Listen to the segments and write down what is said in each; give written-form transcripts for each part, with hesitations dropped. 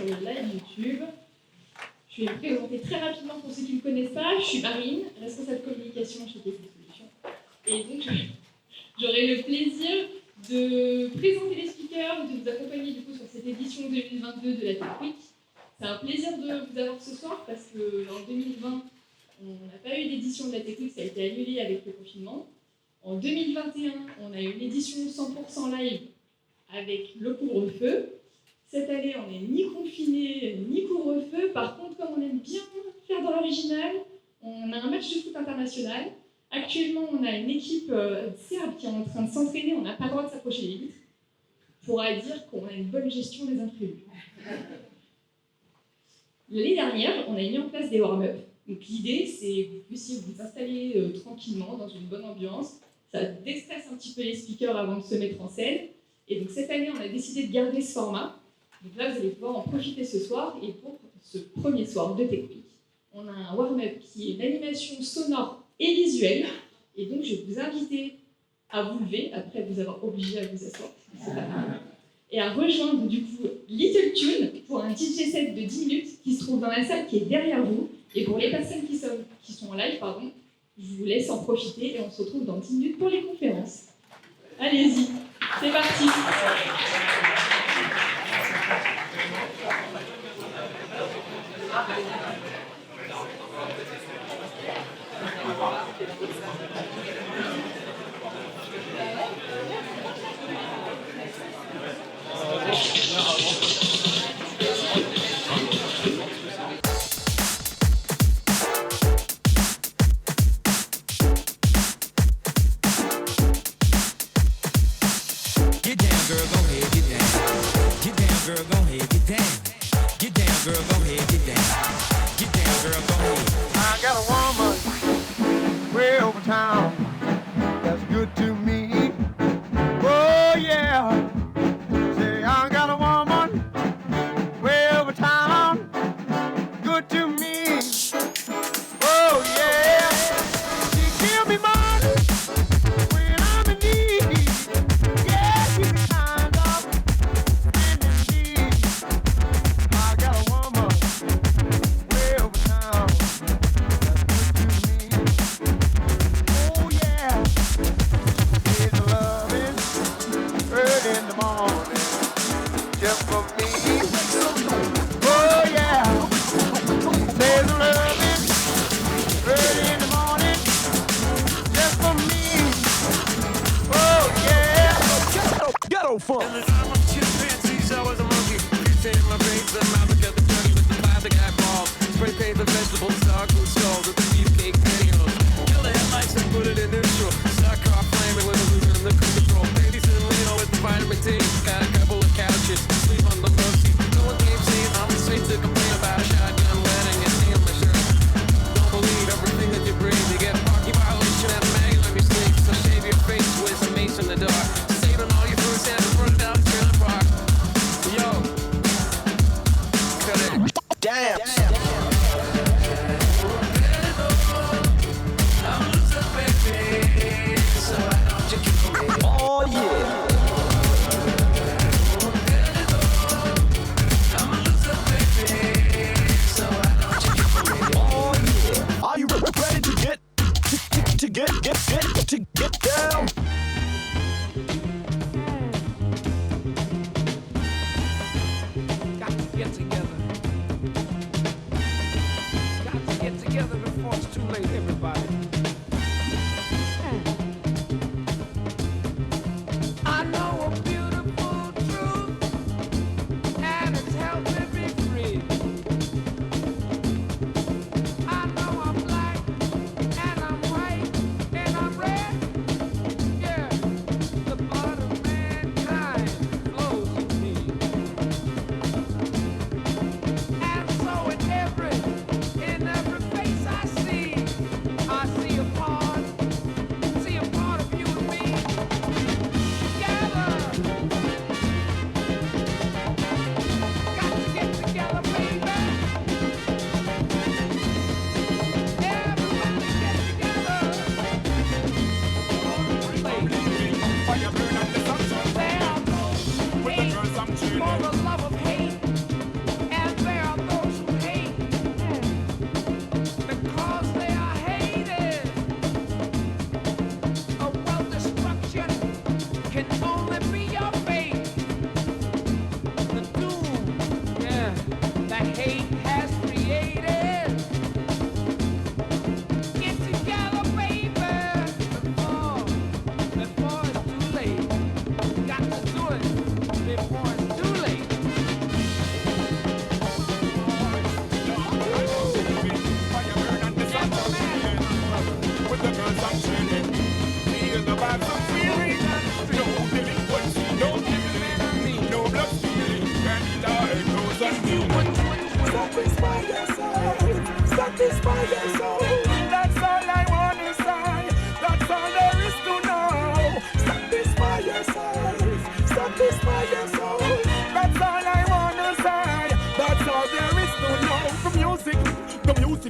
le live YouTube. Je vais me présenter très rapidement pour ceux qui ne me connaissent pas. Je suis Marine, responsable communication chez TC Solutions. Et donc, j'aurai le plaisir de présenter les speakers, de vous accompagner du coup sur cette édition 2022 de la Tech Week. C'est un plaisir de vous avoir ce soir parce qu'en 2020, on n'a pas eu d'édition de la Tech Week, ça a été annulé avec le confinement. En 2021, on a eu une édition 100% live avec le couvre-feu. Cette année, on n'est ni confiné, ni couvre-feu. Par contre, comme on aime bien faire dans l'original, on a un match de foot international. Actuellement, on a une équipe serbe qui est en train de s'entraîner. On n'a pas le droit de s'approcher des vitres. On pourra dire qu'on a une bonne gestion des imprévus. L'année dernière, on a mis en place des warm-up. Donc l'idée, c'est que vous puissiez vous installer tranquillement dans une bonne ambiance. Ça déstresse un petit peu les speakers avant de se mettre en scène. Et donc cette année, on a décidé de garder ce format. Donc là, vous allez pouvoir en profiter ce soir. Et pour ce premier soir de Tech Week, on a un warm-up qui est une animation sonore et visuelle. Et donc, je vais vous inviter à vous lever, après vous avoir obligé à vous asseoir, et à rejoindre du coup Little Tune pour un DJ set de 10 minutes qui se trouve dans la salle qui est derrière vous. Et pour les personnes qui sont en live, je vous laisse en profiter et on se retrouve dans 10 minutes pour les conférences. Allez-y, c'est parti. I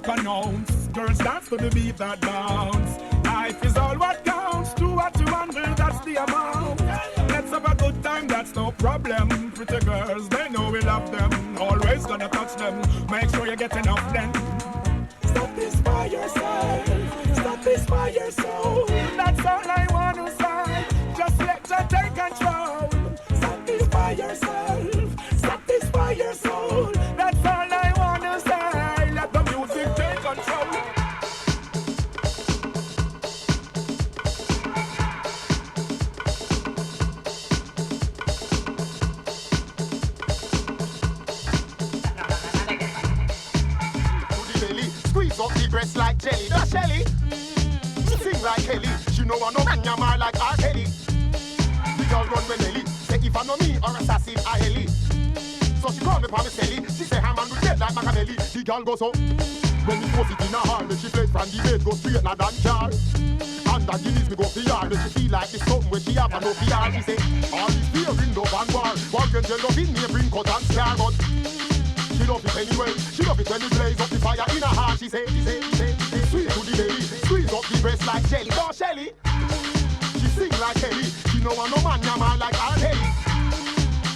music announce. Girls dance to the beat that bounce. Life is all what counts. Do what you want, girl, that's the amount. Let's have a good time, that's no problem. Pretty girls, they know we love them. Always gonna touch them. Make sure you get enough then. Satisfy yourself. Satisfy your soul. That's all I want to say. Just let you take control. Satisfy yourself. Satisfy your soul. That's all I want to say. Let the music take control. Squeeze up the breast like jelly. That's Shelly. She sing like Kelly. She know I no man yammer like R. Kelly. The girl run when Nelly. Say if I know me or assassin I Ellie. So she call me Pamicelli. She say her man will dead like Machiavelli. The girl go so. When me post it in her heart, then she plays from the bed, go straight na dance car. And that Guinness me go for yard. Then she feel like it's something where she have a no PR. She say all this fear in love and war. War can tell love in me bring cut and scar, but she love it anyway. She love it when it blaze up the fire in her heart. She say, sweet to the belly, squeeze up the breast like jelly. Don't Shelly. She sing like Kelly. She know I no man yammer like R. Kelly.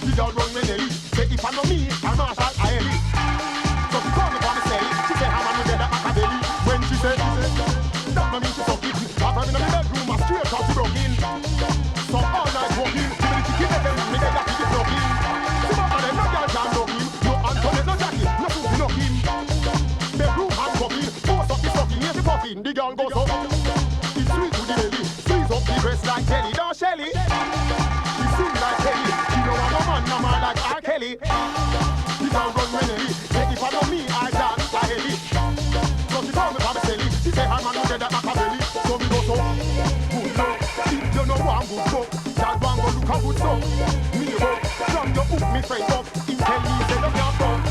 The girl run when Nelly. Say if I know me, I'm Marshall I Ellie. So she call me Pamicelli. She say I'm a new dead at Machiavelli. When she say, that no mean she suck it. Got her in the bedroom, a straight out to broken. So all night walking, she really chicken them, me dead at the broken. See but them no girl can knock him. No Antoinette, no Jackie, no Susie, no him. Bedroom handcuffing, force up the stuffing, here's the puffing. The girl goes up. It's sweet to the belly, squeeze up the breast like jelly. Don't Shelly. She sing like Kelly. She know I'm a man, I'm like R. Kelly. The girl run when Nelly. Say if I know me, I dance like Ellie. So she call me Pamicelli. She say her man no dead at Machiavelli. So we go so good luck. If you know one good book, that one go look a good song. Me go from your hook, me friend up. In tell me say you can't come.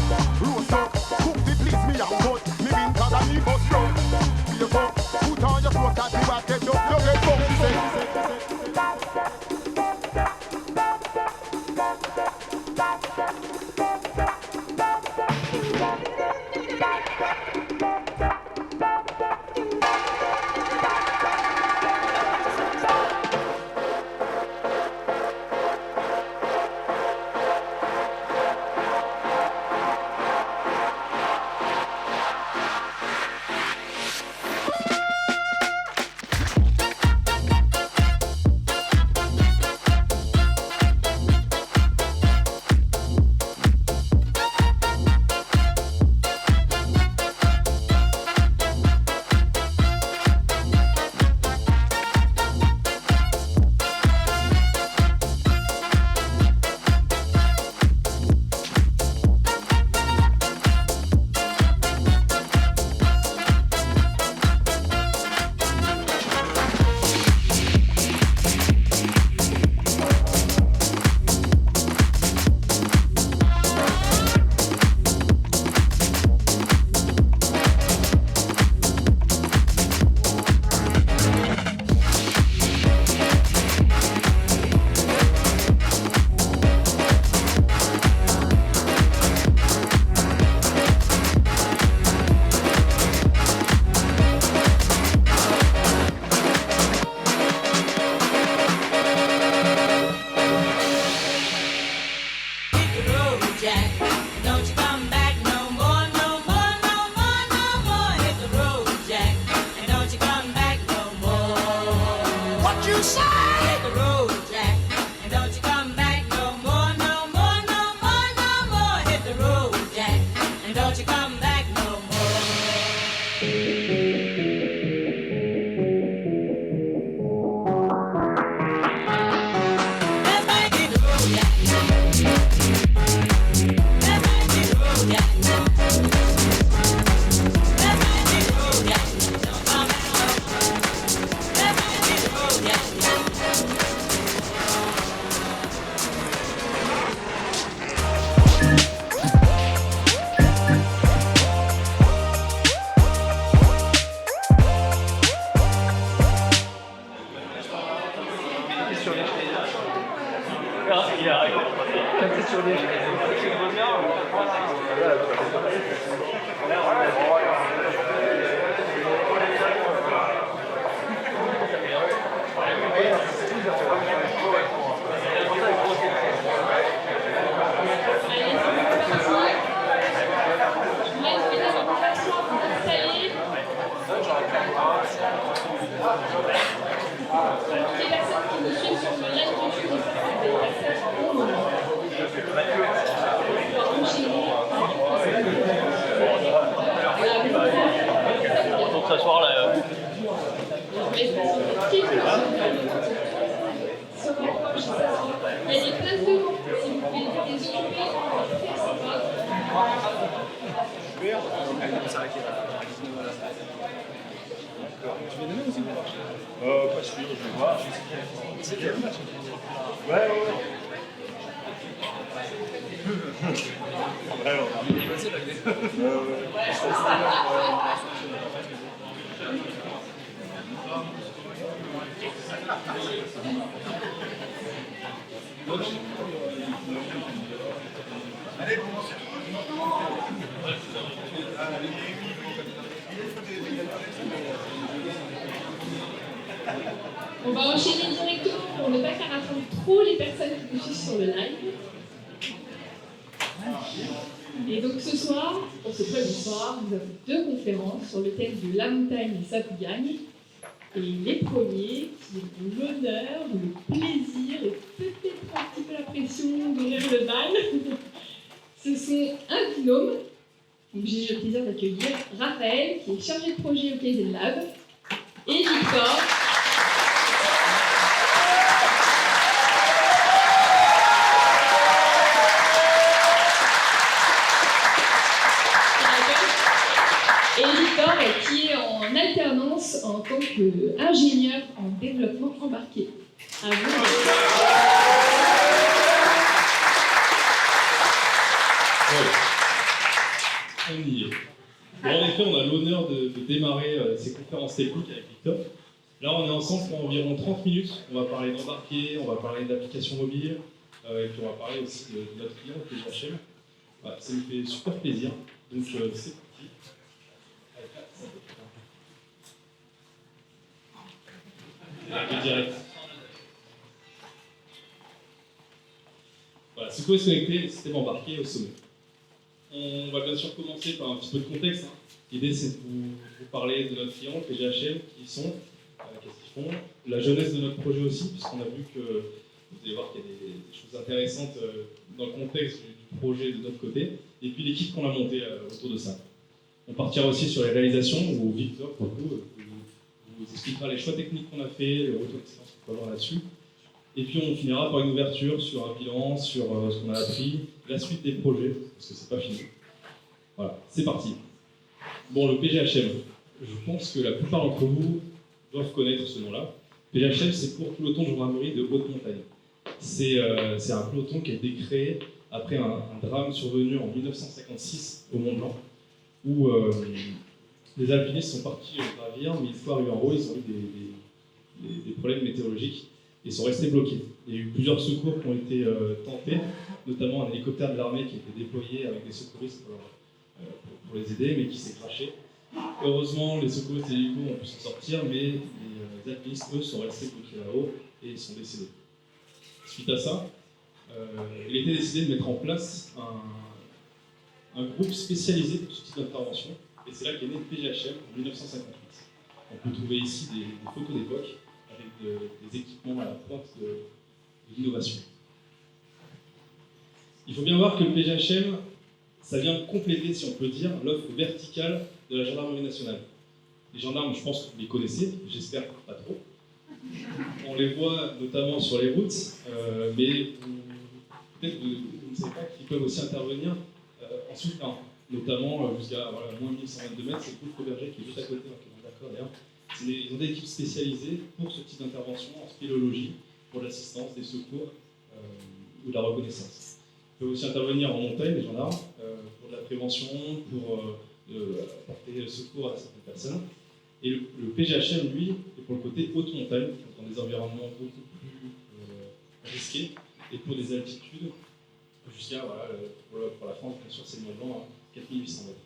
Roast up, cook the please me and cut. Me mean cause I need first blood. You go put on your clothes that you have get up. You get fucked. She say. sur les est se rapproche, il y a des places devant, si vous voulez des questions, très sympa. Tu veux donner aussi pas sûr, je vais voir. Ouais. Allez, on va enchaîner directement pour ne pas faire attendre trop les personnes qui nous suivent sur le live. Et donc ce soir, pour ce premier soir, nous avons 2 conférences sur le thème de la montagne et sa gagne. Et les premiers qui ont l'honneur, le plaisir et peut-être un petit peu la pression d'ouvrir le bal, ce sont un binôme. Donc j'ai eu le plaisir d'accueillir Raphaël, qui est chargé de projet au Kaizen Lab, et Victor. Qui est en alternance en tant qu'ingénieur en développement embarqué. À vous. On y est. Bon, en effet, on a l'honneur de démarrer ces conférences techniques avec Victor. Là, on est ensemble pour environ 30 minutes. On va parler d'embarqué, on va parler d'applications mobiles, et puis on va parler aussi de notre client, PGHM. Voilà, ça nous fait super plaisir. Donc, c'est parti. Direct. Voilà, Secours se connecter, système embarqué au sommet. On va bien sûr commencer par un petit peu de contexte. L'idée, c'est de vous parler de notre client, PGHM, qui ils sont, qu'est-ce qu'ils font, la jeunesse de notre projet aussi, puisqu'on a vu que vous allez voir qu'il y a des choses intéressantes dans le contexte du projet de notre côté, et puis l'équipe qu'on a montée autour de ça. On partira aussi sur les réalisations, où Victor, pour le coup, vous expliquera les choix techniques qu'on a fait, les retours d'expérience qu'on peut avoir là-dessus. Et puis on finira par une ouverture sur un bilan, sur ce qu'on a appris, la suite des projets, parce que c'est pas fini. Voilà, c'est parti. Bon, le PGHM, je pense que la plupart d'entre vous doivent connaître ce nom-là. PGHM, c'est pour peloton de gendarmerie de haute montagne. C'est un peloton qui a été créé après un drame survenu en 1956 au Mont Blanc, où les alpinistes sont partis gravir, mais une fois arrivés en haut, ils ont eu des problèmes météorologiques et sont restés bloqués. Il y a eu plusieurs secours qui ont été tentés, notamment un hélicoptère de l'armée qui a été déployé avec des secouristes pour les aider, mais qui s'est crashé. Heureusement, les secouristes et les hélicos ont pu s'en sortir, mais les alpinistes, eux, sont restés bloqués là-haut et ils sont décédés. Suite à ça, il a été décidé de mettre en place un groupe spécialisé pour ce type d'intervention. Et c'est là qu'est né le PGHM en 1958. On peut trouver ici des photos d'époque avec des équipements à la pointe de l'innovation. Il faut bien voir que le PGHM, ça vient compléter, si on peut dire, l'offre verticale de la gendarmerie nationale. Les gendarmes, je pense que vous les connaissez, j'espère pas trop. On les voit notamment sur les routes, mais peut-être vous ne savez pas qu'ils peuvent aussi intervenir en souterrain. Notamment jusqu'à moins 1122 mètres, c'est le gouffre Berger qui est juste à côté, d'accord d'ailleurs. Ils ont des équipes spécialisées pour ce type d'intervention en spéléologie, pour l'assistance, des secours ou de la reconnaissance. Ils peuvent aussi intervenir en montagne, les gendarmes, pour de la prévention, pour apporter secours à certaines personnes. Et le PGHM, lui, est pour le côté haute montagne, dans des environnements beaucoup plus risqués, et pour des altitudes jusqu'à, pour la France, bien sûr, c'est le Mont Blanc, 4800 mètres.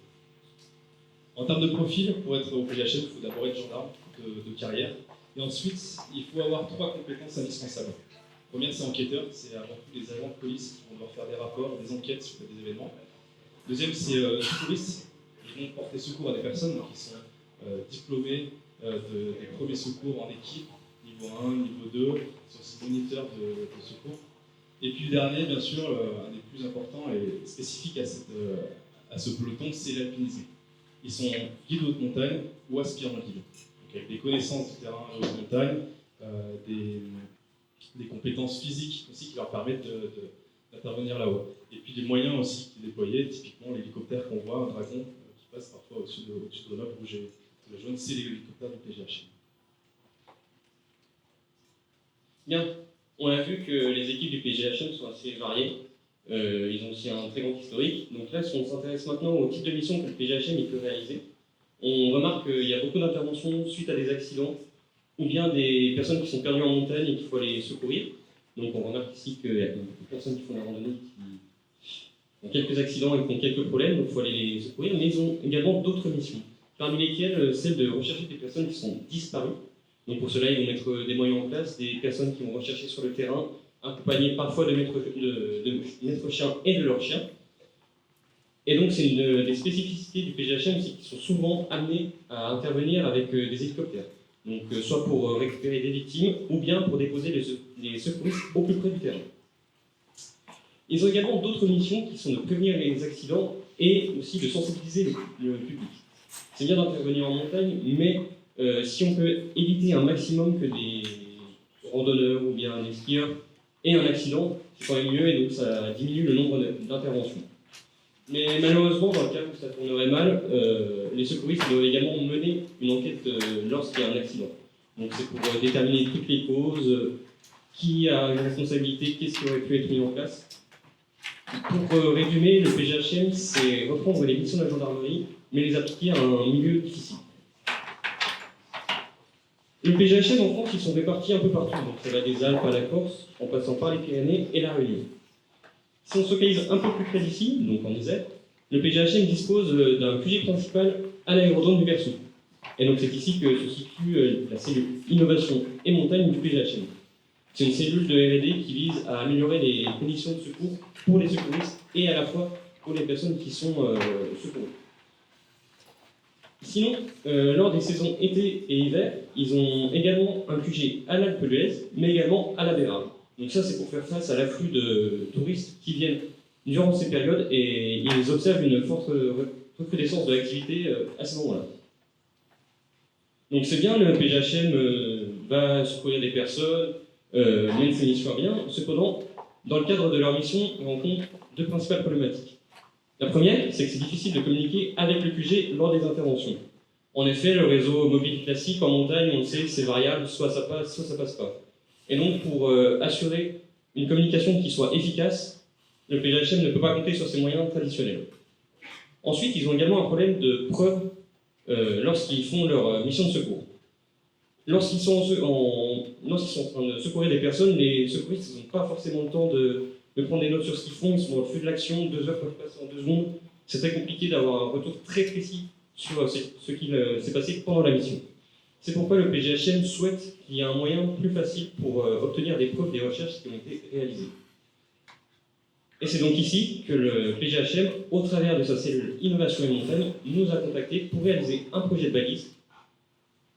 En termes de profil, pour être au PGHM, il faut d'abord être gendarme de carrière. Et ensuite, il faut avoir 3 compétences indispensables. La première, c'est enquêteur, c'est avant tout les agents de police qui vont devoir faire des rapports, des enquêtes sur des événements. Deuxième, c'est secouristes, qui vont porter secours à des personnes qui sont diplômés des premiers secours en équipe, niveau 1, niveau 2, ils sont aussi moniteurs de secours. Et puis le dernier, bien sûr, un des plus importants et spécifiques à ce peloton, c'est l'alpinisme. Ils sont guides haute montagne ou aspirants guides. avec des connaissances du terrain de montagne, des compétences physiques aussi qui leur permettent d'intervenir là-haut. Et puis des moyens aussi qui sont déployés, typiquement l'hélicoptère qu'on voit, un dragon qui passe parfois au-dessus de Grenoble, rouge et le jaune, c'est l'hélicoptère du PGHM. Bien, on a vu que les équipes du PGHM sont assez variées. Ils ont aussi un très grand historique. Donc là, si on s'intéresse maintenant au type de mission que le PGHM peut réaliser, on remarque qu'il y a beaucoup d'interventions suite à des accidents ou bien des personnes qui sont perdues en montagne et qu'il faut les secourir. Donc on remarque ici qu'il y a beaucoup de personnes qui font la randonnée qui ont quelques accidents et qui ont quelques problèmes, donc il faut aller les secourir. Mais ils ont également d'autres missions, parmi lesquelles celle de rechercher des personnes qui sont disparues. Donc pour cela, ils vont mettre des moyens en place, des personnes qui vont rechercher sur le terrain, accompagnées parfois de maîtres chiens et de leurs chiens. Et donc c'est une des spécificités du PGHM, c'est qu'ils sont souvent amenés à intervenir avec des hélicoptères. Donc soit pour récupérer des victimes, ou bien pour déposer les secouristes au plus près du terrain. Ils ont également d'autres missions qui sont de prévenir les accidents et aussi de sensibiliser le public. C'est bien d'intervenir en montagne, mais si on peut éviter un maximum que des randonneurs ou bien des skieurs aient un accident, c'est quand même mieux et donc ça diminue le nombre d'interventions. Mais malheureusement, dans le cas où ça tournerait mal, les secouristes doivent également mener une enquête lorsqu'il y a un accident. Donc c'est pour déterminer toutes les causes, qui a une responsabilité, qu'est-ce qui aurait pu être mis en place. Pour résumer, le PGHM, c'est reprendre les missions de la gendarmerie, mais les appliquer à un milieu difficile. Le PGHM en France, ils sont répartis un peu partout, donc ça va des Alpes à la Corse, en passant par les Pyrénées et la Réunion. Si on se focalise un peu plus près d'ici, donc en Isère, le PGHM dispose d'un QG principal à l'aérodrome du Versou. Et donc c'est ici que se situe la cellule Innovation et Montagne du PGHM. C'est une cellule de R&D qui vise à améliorer les conditions de secours pour les secouristes et à la fois pour les personnes qui sont secourues. Sinon, lors des saisons été et hiver, ils ont également un QG à l'Alpe d'Huez, mais également à la Bérarde. Donc ça, c'est pour faire face à l'afflux de touristes qui viennent durant ces périodes et ils observent une forte recrudescence de l'activité à ce moment-là. Donc c'est bien, le PGHM va secourir des personnes, mène ses missions bien. Cependant, dans le cadre de leur mission, ils rencontrent deux principales problématiques. La première, c'est que c'est difficile de communiquer avec le QG lors des interventions. En effet, le réseau mobile classique en montagne, on le sait, c'est variable, soit ça passe pas. Et donc, pour assurer une communication qui soit efficace, le PGHM ne peut pas compter sur ses moyens traditionnels. Ensuite, ils ont également un problème de preuve lorsqu'ils font leur mission de secours. Lorsqu'ils sont en train de secourir des personnes, les secouristes n'ont pas forcément le temps de prendre des notes sur ce qu'ils font, ils sont dans le feu de l'action, 2 heures peuvent passer en 2 secondes. C'est très compliqué d'avoir un retour très précis sur ce qui s'est passé pendant la mission. C'est pourquoi le PGHM souhaite qu'il y ait un moyen plus facile pour obtenir des preuves des recherches qui ont été réalisées. Et c'est donc ici que le PGHM, au travers de sa cellule Innovation et Montagne, nous a contactés pour réaliser un projet de balise.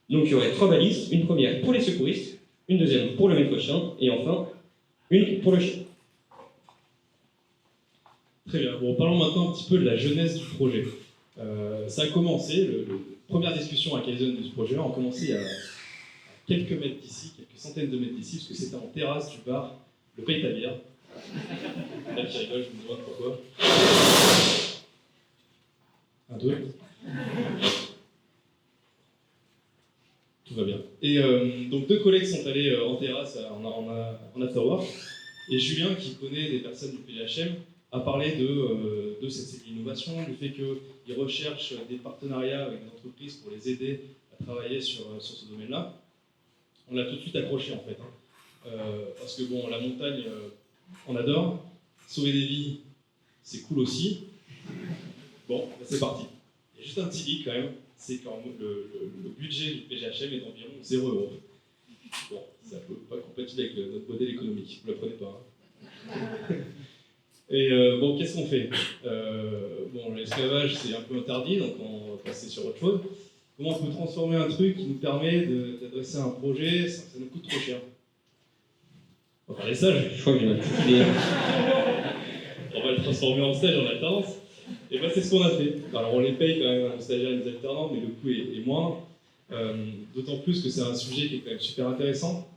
Donc il y aurait 3 balises, une première pour les secouristes, une deuxième pour le maître chien, et enfin une pour le chien. Très bien. Bon, parlons maintenant un petit peu de la jeunesse du projet. Ça a commencé, première discussion à Kaizen de ce projet-là, a commencé il y a quelques mètres d'ici, quelques centaines de mètres d'ici, parce que c'était en terrasse du bar Le Pays ta bière. Là, qui rigole, je me demande pourquoi. Un, deux. Tout va bien. Et donc 2 collègues sont allés en terrasse en afterwork, et Julien, qui connaît des personnes du PGHM, a parlé de cette innovation, du fait qu'ils recherchent des partenariats avec des entreprises pour les aider à travailler sur ce domaine-là. On l'a tout de suite accroché en fait. Parce que bon, la montagne, on adore. Sauver des vies, c'est cool aussi. Bon, ben c'est parti. Il y a juste un petit hic quand même, c'est que le budget du PGHM est d'environ 0 €. Bon, c'est un peu pas compatible avec notre modèle économique, vous ne l'apprenez pas. Hein. Et bon, qu'est-ce qu'on fait? Bon, l'esclavage, c'est un peu interdit, donc on va passer sur autre chose. Comment on peut transformer un truc qui nous permet d'adresser un projet sans que ça nous coûte trop cher? On va faire des stages, je crois que j'ai ma petite idée. On va le transformer en stage en alternance. Et ben c'est ce qu'on a fait. Alors on les paye quand même aux stagiaires et aux alternants, mais le coût est moindre. D'autant plus que c'est un sujet qui est quand même super intéressant.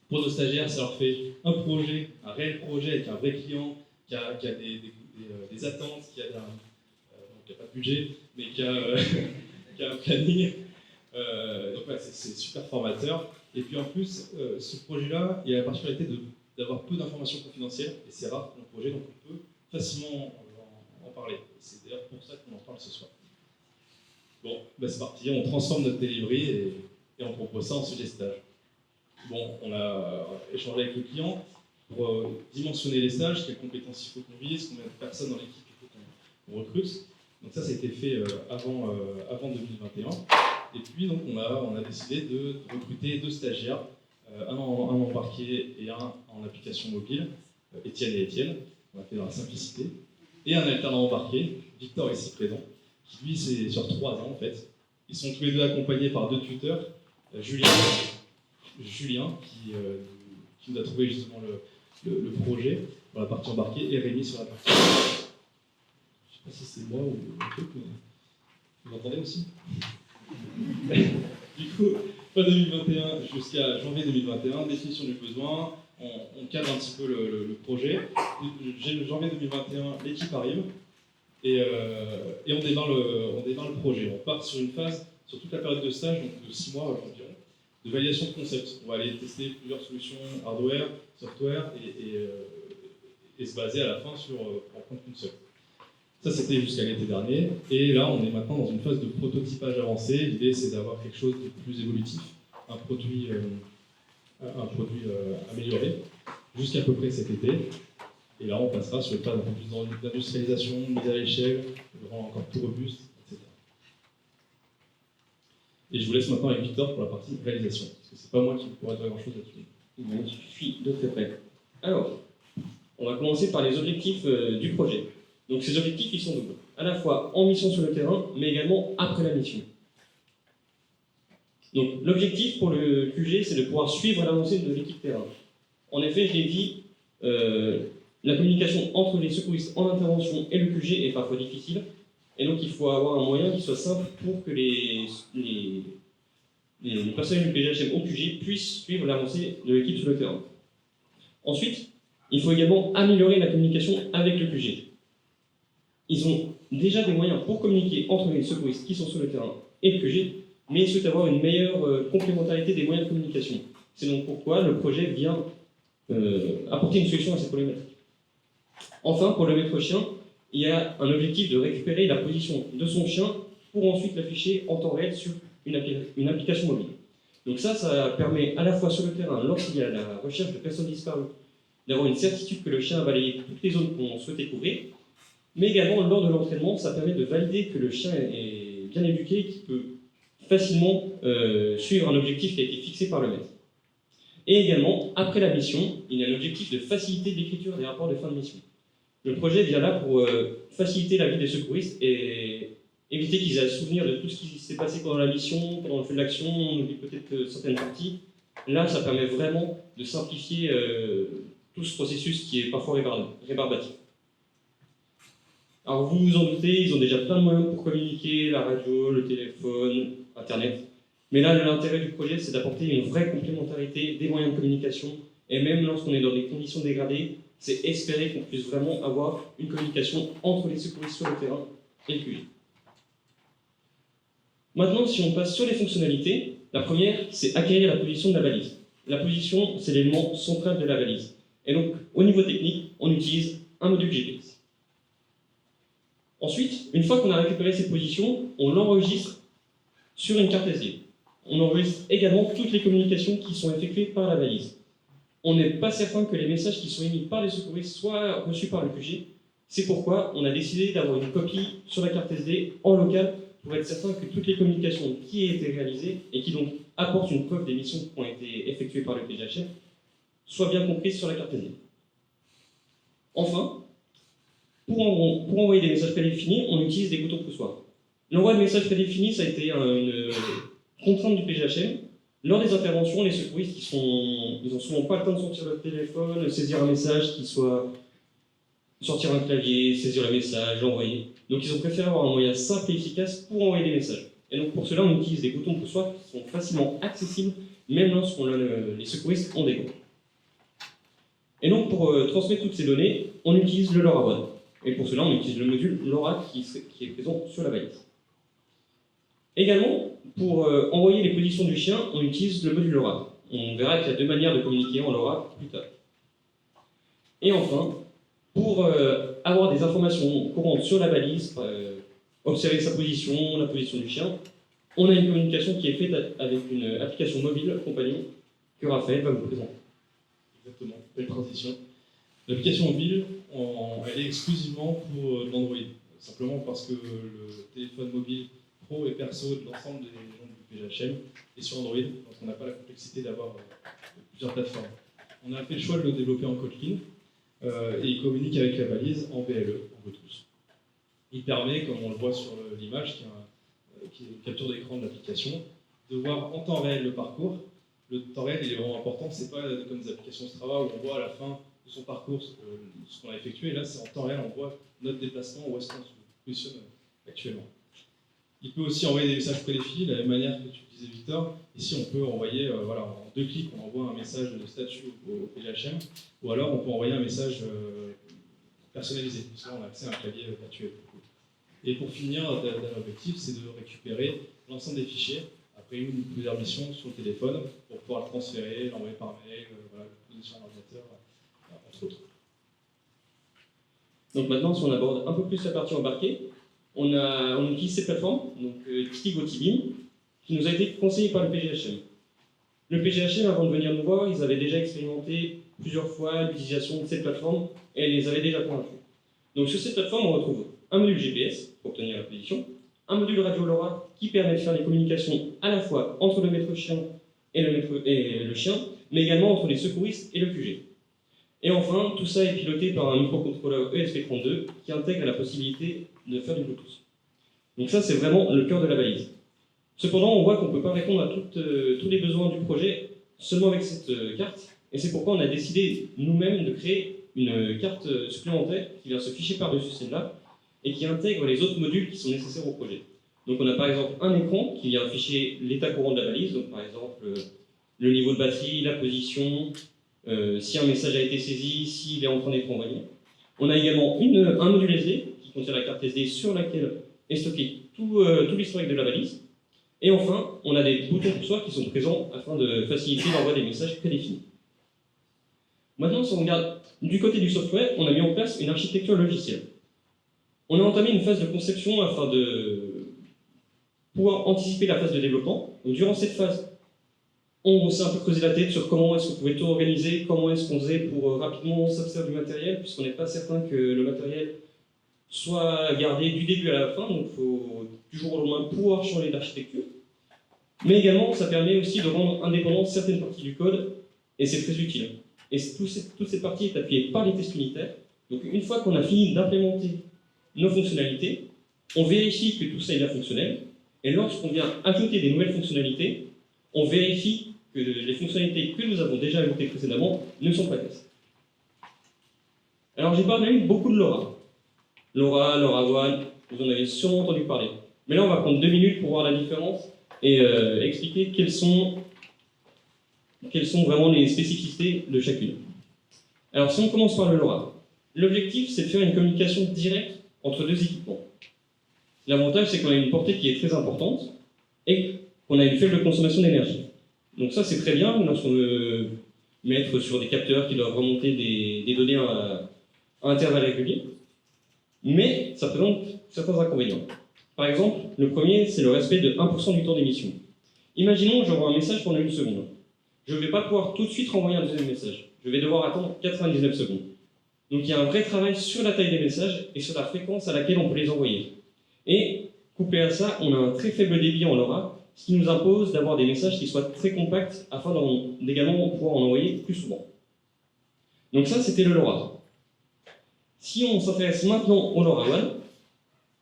Pour nos stagiaires, ça leur fait un projet, un réel projet avec un vrai client qui a des attentes, qui a pas de budget, mais qui a un planning. Donc voilà, c'est super formateur. Et puis en plus, ce projet-là, il a la particularité d'avoir peu d'informations confidentielles, et c'est rare pour un projet, donc on peut facilement en parler. C'est d'ailleurs pour ça qu'on en parle ce soir. Bon, bah c'est parti, on transforme notre delivery et on propose ça en sujet stage. Bon, on a échangé avec le client pour dimensionner les stages, quelles compétences il faut qu'on vise, combien de personnes dans l'équipe il faut qu'on recrute. Donc ça a été fait avant 2021. Et puis donc on a décidé de recruter 2 stagiaires, un embarqué et un en application mobile, Étienne et Étienne, on a fait dans la simplicité, et un alternant embarqué, Victor ici présent, qui lui c'est sur 3 ans en fait. Ils sont tous les 2 accompagnés par 2 tuteurs, Julien qui nous a trouvé justement le projet pour la partie embarquée, et Rémi sur la partie. Je sais pas si c'est moi ou un truc, mais vous m'entendez aussi? Du coup, fin 2021 jusqu'à janvier 2021, définition du besoin, on cadre un petit peu le projet. Janvier 2021, l'équipe arrive et on démarre le projet. On part sur une phase, sur toute la période de stage, donc de 6 mois environ, de validation de concept. On va aller tester plusieurs solutions hardware, software et se baser à la fin sur en prendre qu'une seule. Ça, c'était jusqu'à l'été dernier. Et là, on est maintenant dans une phase de prototypage avancé. L'idée, c'est d'avoir quelque chose de plus évolutif, un produit amélioré, jusqu'à peu près cet été. Et là, on passera sur une phase un peu plus d'industrialisation, mise à l'échelle, de rendre encore plus robuste, etc. Et je vous laisse maintenant avec Victor pour la partie réalisation, parce que c'est pas moi qui pourrais dire grand-chose là-dessus. Je suis de très près. Alors, on va commencer par les objectifs du projet. Donc ces objectifs, ils sont doubles. À la fois en mission sur le terrain, mais également après la mission. Donc l'objectif pour le QG, c'est de pouvoir suivre l'avancée de l'équipe terrain. En effet, je l'ai dit, la communication entre les secouristes en intervention et le QG est parfois difficile. Et donc il faut avoir un moyen qui soit simple pour que les personnels du PGHM au QG puissent suivre l'avancée de l'équipe sur le terrain. Ensuite, il faut également améliorer la communication avec le QG. Ils ont déjà des moyens pour communiquer entre les secouristes qui sont sur le terrain et le QG, mais ils souhaitent avoir une meilleure complémentarité des moyens de communication. C'est donc pourquoi le projet vient apporter une solution à cette problématique. Enfin, pour le maître chien, il y a un objectif de récupérer la position de son chien pour ensuite l'afficher en temps réel sur une application mobile. Donc ça permet à la fois sur le terrain, lorsqu'il y a la recherche de personnes disparues, d'avoir une certitude que le chien a balayé toutes les zones qu'on souhaitait couvrir, mais également lors de l'entraînement, ça permet de valider que le chien est bien éduqué et qu'il peut facilement suivre un objectif qui a été fixé par le maître. Et également, après la mission, il y a l'objectif de faciliter l'écriture des rapports de fin de mission. Le projet vient là pour faciliter la vie des secouristes et éviter qu'ils aient à se souvenir de tout ce qui s'est passé pendant la mission, pendant le feu de l'action, on oublie peut-être certaines parties. Là, ça permet vraiment de simplifier tout ce processus qui est parfois rébarbatif. Alors vous vous en doutez, ils ont déjà plein de moyens pour communiquer, la radio, le téléphone, Internet. Mais là, l'intérêt du projet, c'est d'apporter une vraie complémentarité des moyens de communication. Et même lorsqu'on est dans des conditions dégradées, c'est espérer qu'on puisse vraiment avoir une communication entre les secouristes sur le terrain et le QG. Maintenant, si on passe sur les fonctionnalités, la première, c'est acquérir la position de la balise. La position, c'est l'élément central de la balise. Et donc, au niveau technique, on utilise un module GPS. Ensuite, une fois qu'on a récupéré ces positions, on l'enregistre sur une carte SD. On enregistre également toutes les communications qui sont effectuées par la balise. On n'est pas certain que les messages qui sont émis par les secouristes soient reçus par le QG. C'est pourquoi on a décidé d'avoir une copie sur la carte SD en local pour être certain que toutes les communications qui aient été réalisées et qui donc apportent une preuve des missions qui ont été effectuées par le PGHM soient bien comprises sur la carte SD. Enfin, pour envoyer des messages prédéfinis, on utilise des boutons poussoirs. L'envoi de messages prédéfinis, ça a été une contrainte du PGHM. Lors des interventions, les secouristes, ils n'ont souvent pas le temps de sortir leur téléphone, saisir un message qui soit sortir un clavier, saisir le message, l'envoyer. Donc ils ont préféré avoir un moyen simple et efficace pour envoyer des messages. Et donc pour cela, on utilise des boutons poussoirs qui sont facilement accessibles, même lorsqu'on les secouristes ont des gants. Et donc pour transmettre toutes ces données, on utilise le LoRaWAN. Et pour cela, on utilise le module LoRa qui est présent sur la balise. Également, pour envoyer les positions du chien, on utilise le module LoRa. On verra qu'il y a deux manières de communiquer en LoRa plus tard. Et enfin, pour avoir des informations courantes sur la balise, observer sa position, la position du chien, on a une communication qui est faite avec une application mobile compagnon que Raphaël va vous présenter. Exactement, belle transition. L'application mobile, elle est exclusivement pour l'Android, simplement parce que le téléphone mobile pro et perso de l'ensemble des gens du PGHM est sur Android, donc on n'a pas la complexité d'avoir plusieurs plateformes. On a fait le choix de le développer en Kotlin, et il communique avec la balise en BLE, en Bluetooth. Il permet, comme on le voit sur l'image, qui est une capture d'écran de l'application, de voir en temps réel le parcours. Le temps réel, il est vraiment important, c'est pas comme des applications Strava où on voit à la fin de son parcours ce qu'on a effectué. Là, c'est en temps réel, on voit notre déplacement, où est-ce qu'on se positionne actuellement. Il peut aussi envoyer des messages prédéfinis, de la même manière que tu disais Victor. Ici, on peut envoyer, voilà, en 2 clics, on envoie un message de statut au PGHM, ou alors on peut envoyer un message personnalisé. Parce que là, on a accès à un clavier virtuel. Et pour finir, l'objectif, c'est de récupérer l'ensemble des fichiers après une ou plusieurs missions sur le téléphone pour pouvoir le transférer, l'envoyer par mail, voilà, le poser sur l'ordinateur, entre autres. Donc maintenant, si on aborde un peu plus la partie embarquée, on utilise cette plateforme, donc Tigo Tibim, qui nous a été conseillée par le PGHM. Le PGHM, avant de venir nous voir, ils avaient déjà expérimenté plusieurs fois l'utilisation de cette plateforme et elle les avait déjà convaincus. Donc sur cette plateforme, on retrouve un module GPS pour obtenir la position, un module radio LoRa qui permet de faire les communications à la fois entre le maître chien et le chien, mais également entre les secouristes et le QG. Et enfin, tout ça est piloté par un microcontrôleur ESP32 qui intègre la possibilité de faire du Bluetooth. Donc ça, c'est vraiment le cœur de la balise. Cependant, on voit qu'on ne peut pas répondre à tous les besoins du projet seulement avec cette carte, et c'est pourquoi on a décidé nous-mêmes de créer une carte supplémentaire qui vient se ficher par-dessus celle-là, et qui intègre les autres modules qui sont nécessaires au projet. Donc on a par exemple un écran qui vient afficher l'état courant de la balise, donc par exemple le niveau de batterie, la position, si un message a été saisi, s'il est en train d'être envoyé. On a également un module SD qui contient la carte SD sur laquelle est stocké tout l'historique de la balise. Et enfin, on a des boutons poussoirs qui sont présents afin de faciliter l'envoi des messages prédéfinis. Maintenant, si on regarde du côté du software, on a mis en place une architecture logicielle. On a entamé une phase de conception afin de pouvoir anticiper la phase de développement. Donc, durant cette phase, on s'est un peu creusé la tête sur comment est-ce qu'on pouvait tout organiser, comment est-ce qu'on faisait pour rapidement s'abstraire du matériel, puisqu'on n'est pas certain que le matériel soit gardé du début à la fin, donc il faut du jour au lendemain pouvoir changer d'architecture. Mais également, ça permet aussi de rendre indépendantes certaines parties du code, et c'est très utile. Et toute cette partie est appuyée par les tests unitaires. Donc une fois qu'on a fini d'implémenter nos fonctionnalités, on vérifie que tout ça est bien fonctionnel, et lorsqu'on vient ajouter des nouvelles fonctionnalités, on vérifie que les fonctionnalités que nous avons déjà ajoutées précédemment ne sont pas testes. Alors j'ai parlé beaucoup de LoRa. LoRaWAN, vous en avez sûrement entendu parler. Mais là on va prendre 2 minutes pour voir la différence et expliquer quelles sont vraiment les spécificités de chacune. Alors si on commence par le LoRa, l'objectif c'est de faire une communication directe entre 2 équipements. L'avantage c'est qu'on a une portée qui est très importante et qu'on a une faible consommation d'énergie. Donc ça c'est très bien lorsqu'on veut mettre sur des capteurs qui doivent remonter des données à intervalles réguliers, mais ça présente certains inconvénients. Par exemple, le premier c'est le respect de 1% du temps d'émission. Imaginons que j'envoie un message pendant 1 seconde. Je ne vais pas pouvoir tout de suite renvoyer un deuxième message. Je vais devoir attendre 99 secondes. Donc il y a un vrai travail sur la taille des messages et sur la fréquence à laquelle on peut les envoyer. Et couplé à ça, on a un très faible débit en LoRa, ce qui nous impose d'avoir des messages qui soient très compacts afin d'également pouvoir en envoyer plus souvent. Donc ça, c'était le LoRa. Si on s'intéresse maintenant au LoRaWAN,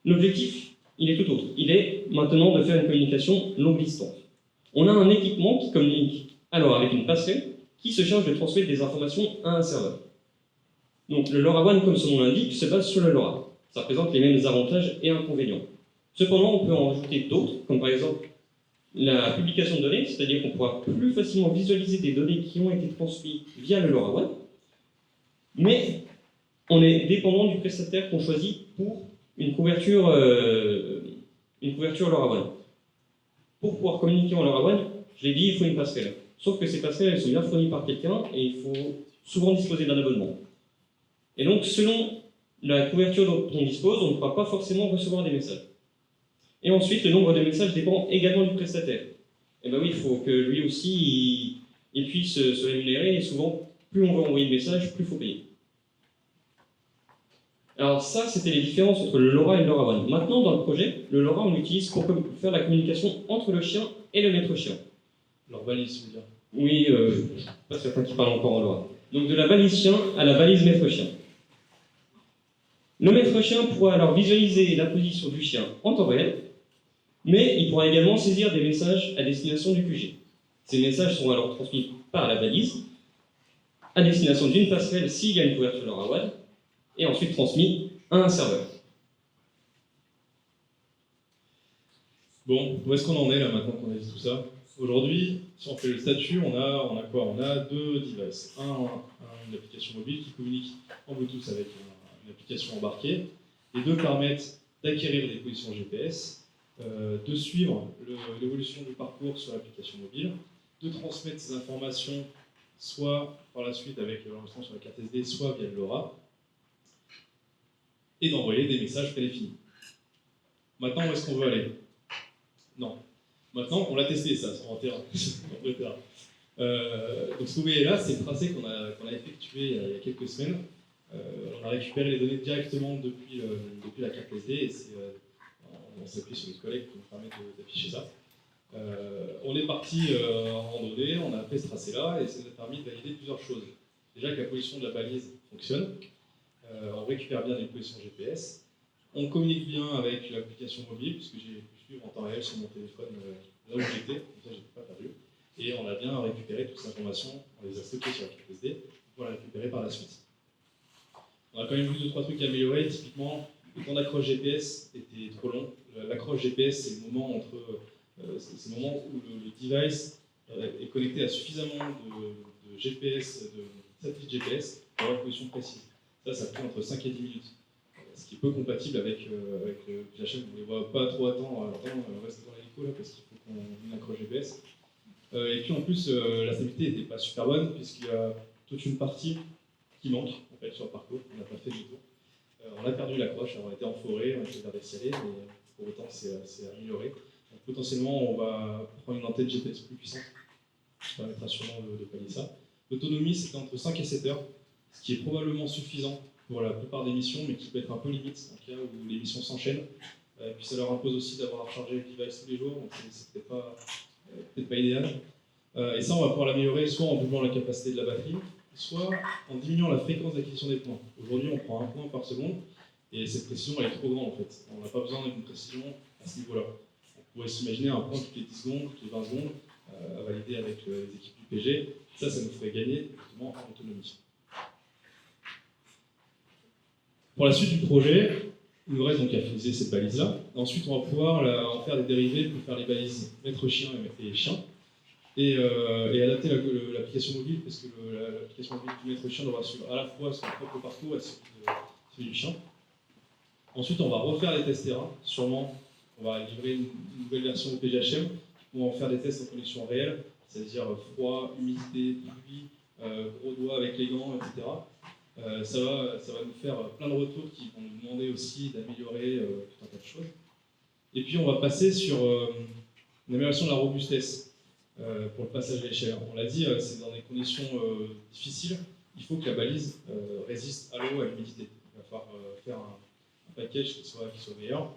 l'objectif, il est tout autre. Il est maintenant de faire une communication longue distance. On a un équipement qui communique alors avec une passerelle qui se charge de transmettre des informations à un serveur. Donc le LoRaWAN, comme son nom l'indique, se base sur le LoRa. Ça présente les mêmes avantages et inconvénients. Cependant, on peut en rajouter d'autres, comme par exemple la publication de données, c'est-à-dire qu'on pourra plus facilement visualiser des données qui ont été transmises via le LoRaWAN, mais on est dépendant du prestataire qu'on choisit pour une couverture LoRaWAN. Pour pouvoir communiquer en LoRaWAN, je l'ai dit, il faut une passerelle. Sauf que ces passerelles, elles sont bien fournies par quelqu'un et il faut souvent disposer d'un abonnement. Et donc, selon la couverture dont on dispose, on ne pourra pas forcément recevoir des messages. Et ensuite, le nombre de messages dépend également du prestataire. Et bien oui, il faut que lui aussi, il puisse se rémunérer, et souvent, plus on va envoyer de messages, plus il faut payer. Alors ça, c'était les différences entre le LoRa et le LoRaWAN. Maintenant, dans le projet, le LoRa, on l'utilise pour faire la communication entre le chien et le maître chien. Leur balise, je veux dire. Oui, je ne suis pas certain qu'ils parlent encore en LoRa. Donc de la balise chien à la balise maître chien. Le maître chien pourra alors visualiser la position du chien en temps réel, mais il pourra également saisir des messages à destination du QG. Ces messages sont alors transmis par la balise à destination d'une passerelle s'il y a une couverture LoRaWAN, et ensuite transmis à un serveur. Bon, où est-ce qu'on en est là maintenant qu'on a dit tout ça? Aujourd'hui, si on fait le statut, on a quoi? On a deux devices. Une application mobile qui communique en Bluetooth avec une application embarquée. Les deux permettent d'acquérir des positions GPS, de suivre l'évolution du parcours sur l'application mobile, de transmettre ces informations soit par la suite avec l'enregistrement sur la carte SD, soit via le LoRa, et d'envoyer des messages prédéfinis. Maintenant, où est-ce qu'on veut aller? Non. Maintenant, on l'a testé ça sur un terrain. Donc ce que vous voyez là, c'est le tracé qu'on a effectué il y a quelques semaines. On a récupéré les données directement depuis la carte SD et on s'appuie sur les collègues qui nous permettent d'afficher ça. On est parti en randonnée, on a fait ce tracé-là et ça nous a permis de valider plusieurs choses. Déjà que la position de la balise fonctionne, on récupère bien les positions GPS, on communique bien avec l'application mobile, puisque j'ai pu suivre en temps réel sur mon téléphone là où j'étais, comme ça je n'étais pas perdu, et on a bien récupéré toutes ces informations, on les a stockées sur la carte SD pour la récupérer par la suite. On a quand même vu 2-3 trucs à améliorer, typiquement le temps d'accroche GPS était trop long. L'accroche GPS, c'est le moment où le device est connecté à suffisamment de GPS, de satellites GPS pour avoir une position précise. Ça prend entre 5 et 10 minutes, ce qui est peu compatible avec le PGHM. On ne les voit pas trop attendre, reste dans l'hélico là parce qu'il faut qu'on ait une accroche GPS. Et puis en plus, la stabilité n'était pas super bonne puisqu'il y a toute une partie qui manque en fait, sur le parcours, on n'a pas fait du tout. On a perdu l'accroche, on était en forêt, on était vers des cielés, mais pour autant c'est amélioré. Donc, potentiellement, on va prendre une antenne GPS plus puissante, qui permettra sûrement de pallier ça. L'autonomie, c'était entre 5 et 7 heures, ce qui est probablement suffisant pour la plupart des missions, mais qui peut être un peu limite en cas où les missions s'enchaînent. Et puis ça leur impose aussi d'avoir à recharger le device tous les jours, donc c'est peut-être pas idéal. Et ça, on va pouvoir l'améliorer soit en doublant la capacité de la batterie, soit en diminuant la fréquence d'acquisition des points. Aujourd'hui, on prend un point par seconde, et cette précision, elle est trop grande en fait. On n'a pas besoin d'une précision à ce niveau-là. On pourrait s'imaginer un point toutes les 10 secondes, toutes les 20 secondes, à valider avec les équipes du PG. Ça nous ferait gagner justement en autonomie. Pour la suite du projet, il nous reste donc à finaliser cette balise-là. Ensuite, on va pouvoir en faire des dérivés pour faire les balises maître-chien et chien. Et adapter l'application mobile, parce que l'application mobile du maître-chien devra suivre à la fois son propre parcours et celui du chien. Ensuite, on va refaire les tests terrain. Sûrement, on va livrer une nouvelle version de PGHM qui pourra faire des tests en conditions réelles, c'est-à-dire froid, humidité, pluie, gros doigts avec les gants, etc. Ça va nous faire plein de retours qui vont nous demander aussi d'améliorer tout un tas de choses. Et puis on va passer sur une amélioration de la robustesse pour le passage à l'échelle. On l'a dit, c'est dans des conditions difficiles, il faut que la balise résiste à l'eau et à l'humidité. Il va falloir faire un package qui soit meilleur.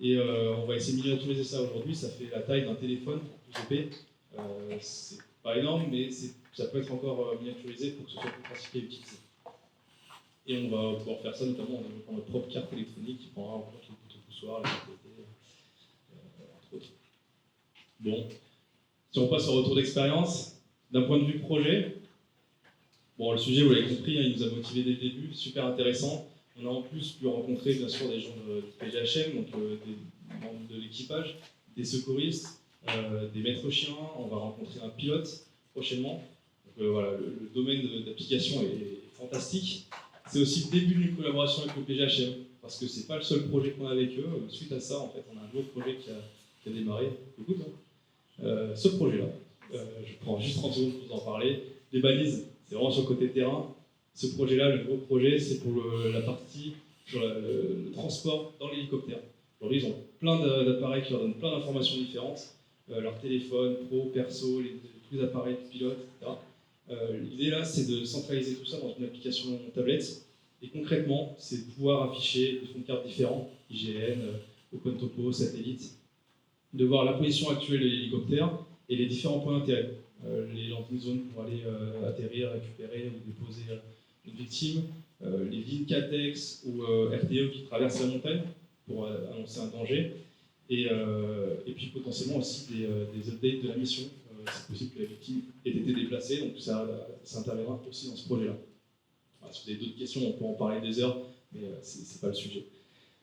Et on va essayer de miniaturiser ça aujourd'hui, ça fait la taille d'un téléphone plus épais. C'est pas énorme, mais ça peut être encore miniaturisé pour que ce soit plus pratique à utiliser. Et on va pouvoir faire ça notamment en développant notre propre carte électronique qui prendra en compte le bouton poussoir, la côté, entre autres. Bon, si on passe au retour d'expérience, d'un point de vue projet, bon, le sujet, vous l'avez compris, il nous a motivé dès le début, super intéressant. On a en plus pu rencontrer bien sûr des gens du PGHM, donc des membres de l'équipage, des secouristes, des maîtres chiens. On va rencontrer un pilote prochainement. Donc, voilà, le domaine d'application est fantastique. C'est aussi le début d'une collaboration avec le PGHM, parce que c'est pas le seul projet qu'on a avec eux. Suite à ça, en fait, on a un nouveau projet qui a démarré. Écoute, ce projet-là, je prends juste 30 secondes pour vous en parler. Les balises, c'est vraiment sur le côté terrain. Ce projet-là, le gros projet, c'est pour la partie sur le transport dans l'hélicoptère. Aujourd'hui, ils ont plein d'appareils qui leur donnent plein d'informations différentes. Leur téléphone, pro, perso, tous les appareils de pilote, etc. L'idée là, c'est de centraliser tout ça dans une application tablette. Et concrètement, c'est de pouvoir afficher des fonds de carte différents, IGN, OpenTopo, satellite, de voir la position actuelle de l'hélicoptère et les différents points d'intérêt. Les landing zones pour aller atterrir, récupérer ou déposer une victime, les lignes CATEX ou RTE qui traversent la montagne pour annoncer un danger, et puis potentiellement aussi des updates de la mission. C'est possible que la victime ait été déplacée, donc ça interviendra aussi dans ce projet-là. Alors, si vous avez d'autres questions, on peut en parler des heures, mais c'est pas le sujet.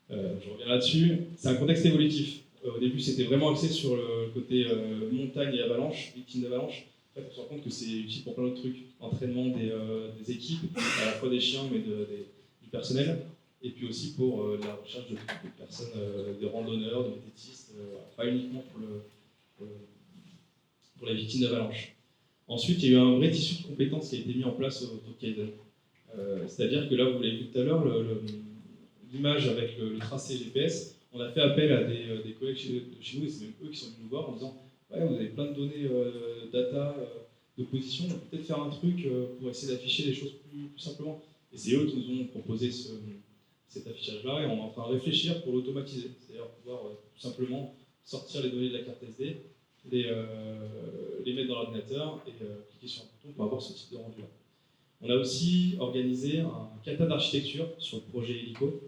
Je reviens là-dessus. C'est un contexte évolutif. Au début, c'était vraiment axé sur le côté montagne et avalanche, victime d'avalanche. En fait, on se rend compte que c'est utile pour plein d'autres trucs. Entraînement des équipes, à la fois des chiens, mais du personnel, et puis aussi pour la recherche de personnes, de randonneurs, de vététistes, pas uniquement pour les victimes d'avalanche. Ensuite, il y a eu un vrai tissu de compétences qui a été mis en place au Kaizen. C'est-à-dire que là, vous l'avez vu tout à l'heure, l'image avec le tracé GPS, on a fait appel à des collègues chez nous, et c'est même eux qui sont venus nous voir en disant ouais, vous avez plein de données data de position, on peut peut-être faire un truc pour essayer d'afficher les choses plus simplement. Et c'est eux qui nous ont proposé cet affichage-là, et on est en train de réfléchir pour l'automatiser, c'est-à-dire pouvoir tout simplement sortir les données de la carte SD, les mettre dans l'ordinateur et cliquer sur un bouton pour avoir ce type de rendu-là. On a aussi organisé un kata d'architecture sur le projet Hélico.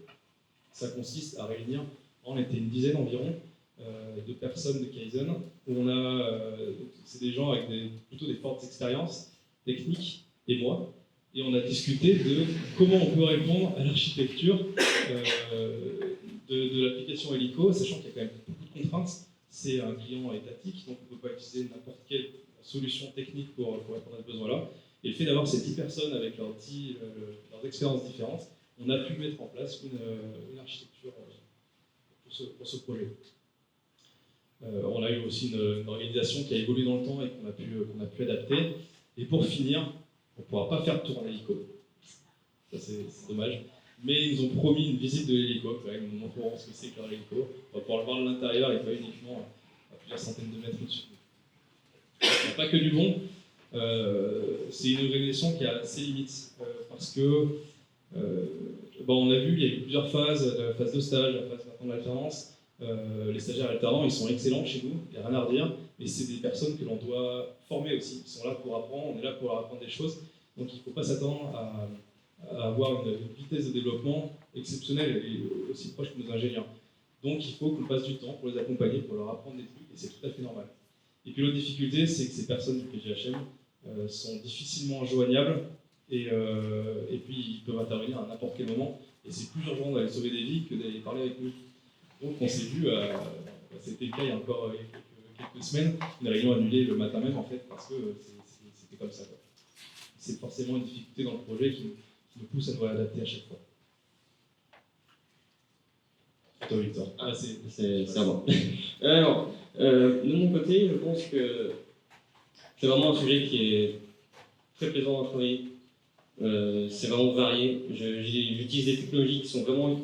Ça consiste à réunir, on était une dizaine environ, de personnes de Kaizen, où on a, c'est des gens avec plutôt des fortes expériences techniques, et moi, et on a discuté de comment on peut répondre à l'architecture de l'application Hélico, sachant qu'il y a quand même beaucoup de contraintes. C'est un client étatique, donc on ne peut pas utiliser n'importe quelle solution technique pour répondre à ce besoin-là. Et le fait d'avoir ces 10 personnes avec leurs expériences différentes, on a pu mettre en place une architecture pour ce projet. On a eu aussi une organisation qui a évolué dans le temps et qu'on a pu adapter. Et pour finir, on ne pourra pas faire de tour en hélico. Ça, c'est dommage. Mais ils nous ont promis une visite de l'hélico, quand même. Ils nous montreront ce que c'est que leur hélico. On va pouvoir le voir de l'intérieur et pas uniquement à plusieurs centaines de mètres au-dessus. Il n'y a pas que du bon. C'est une organisation qui a ses limites. Parce que, on a vu, il y a eu plusieurs phases, la phase de stage, la phase maintenant de l'alternance. Les stagiaires alternants, ils sont excellents chez nous, il n'y a rien à redire, mais c'est des personnes que l'on doit former aussi. Ils sont là pour apprendre, on est là pour leur apprendre des choses, donc il ne faut pas s'attendre à avoir une vitesse de développement exceptionnelle et aussi proche que nos ingénieurs. Donc il faut qu'on passe du temps pour les accompagner, pour leur apprendre des trucs, et c'est tout à fait normal. Et puis l'autre difficulté, c'est que ces personnes du PGHM sont difficilement joignables, et puis ils peuvent intervenir à n'importe quel moment, et c'est plus urgent d'aller sauver des vies que d'aller parler avec nous. Donc on s'est vu, c'était le cas il y a encore quelques semaines, une réunion annulée le matin même en fait, parce que c'était comme ça. C'est forcément une difficulté dans le projet qui nous pousse à nous adapter à chaque fois. Toi Victor. Ah, c'est à moi. Alors, de mon côté, je pense que c'est vraiment un sujet qui est très plaisant à travailler. C'est vraiment varié. J'utilise des technologies qui sont vraiment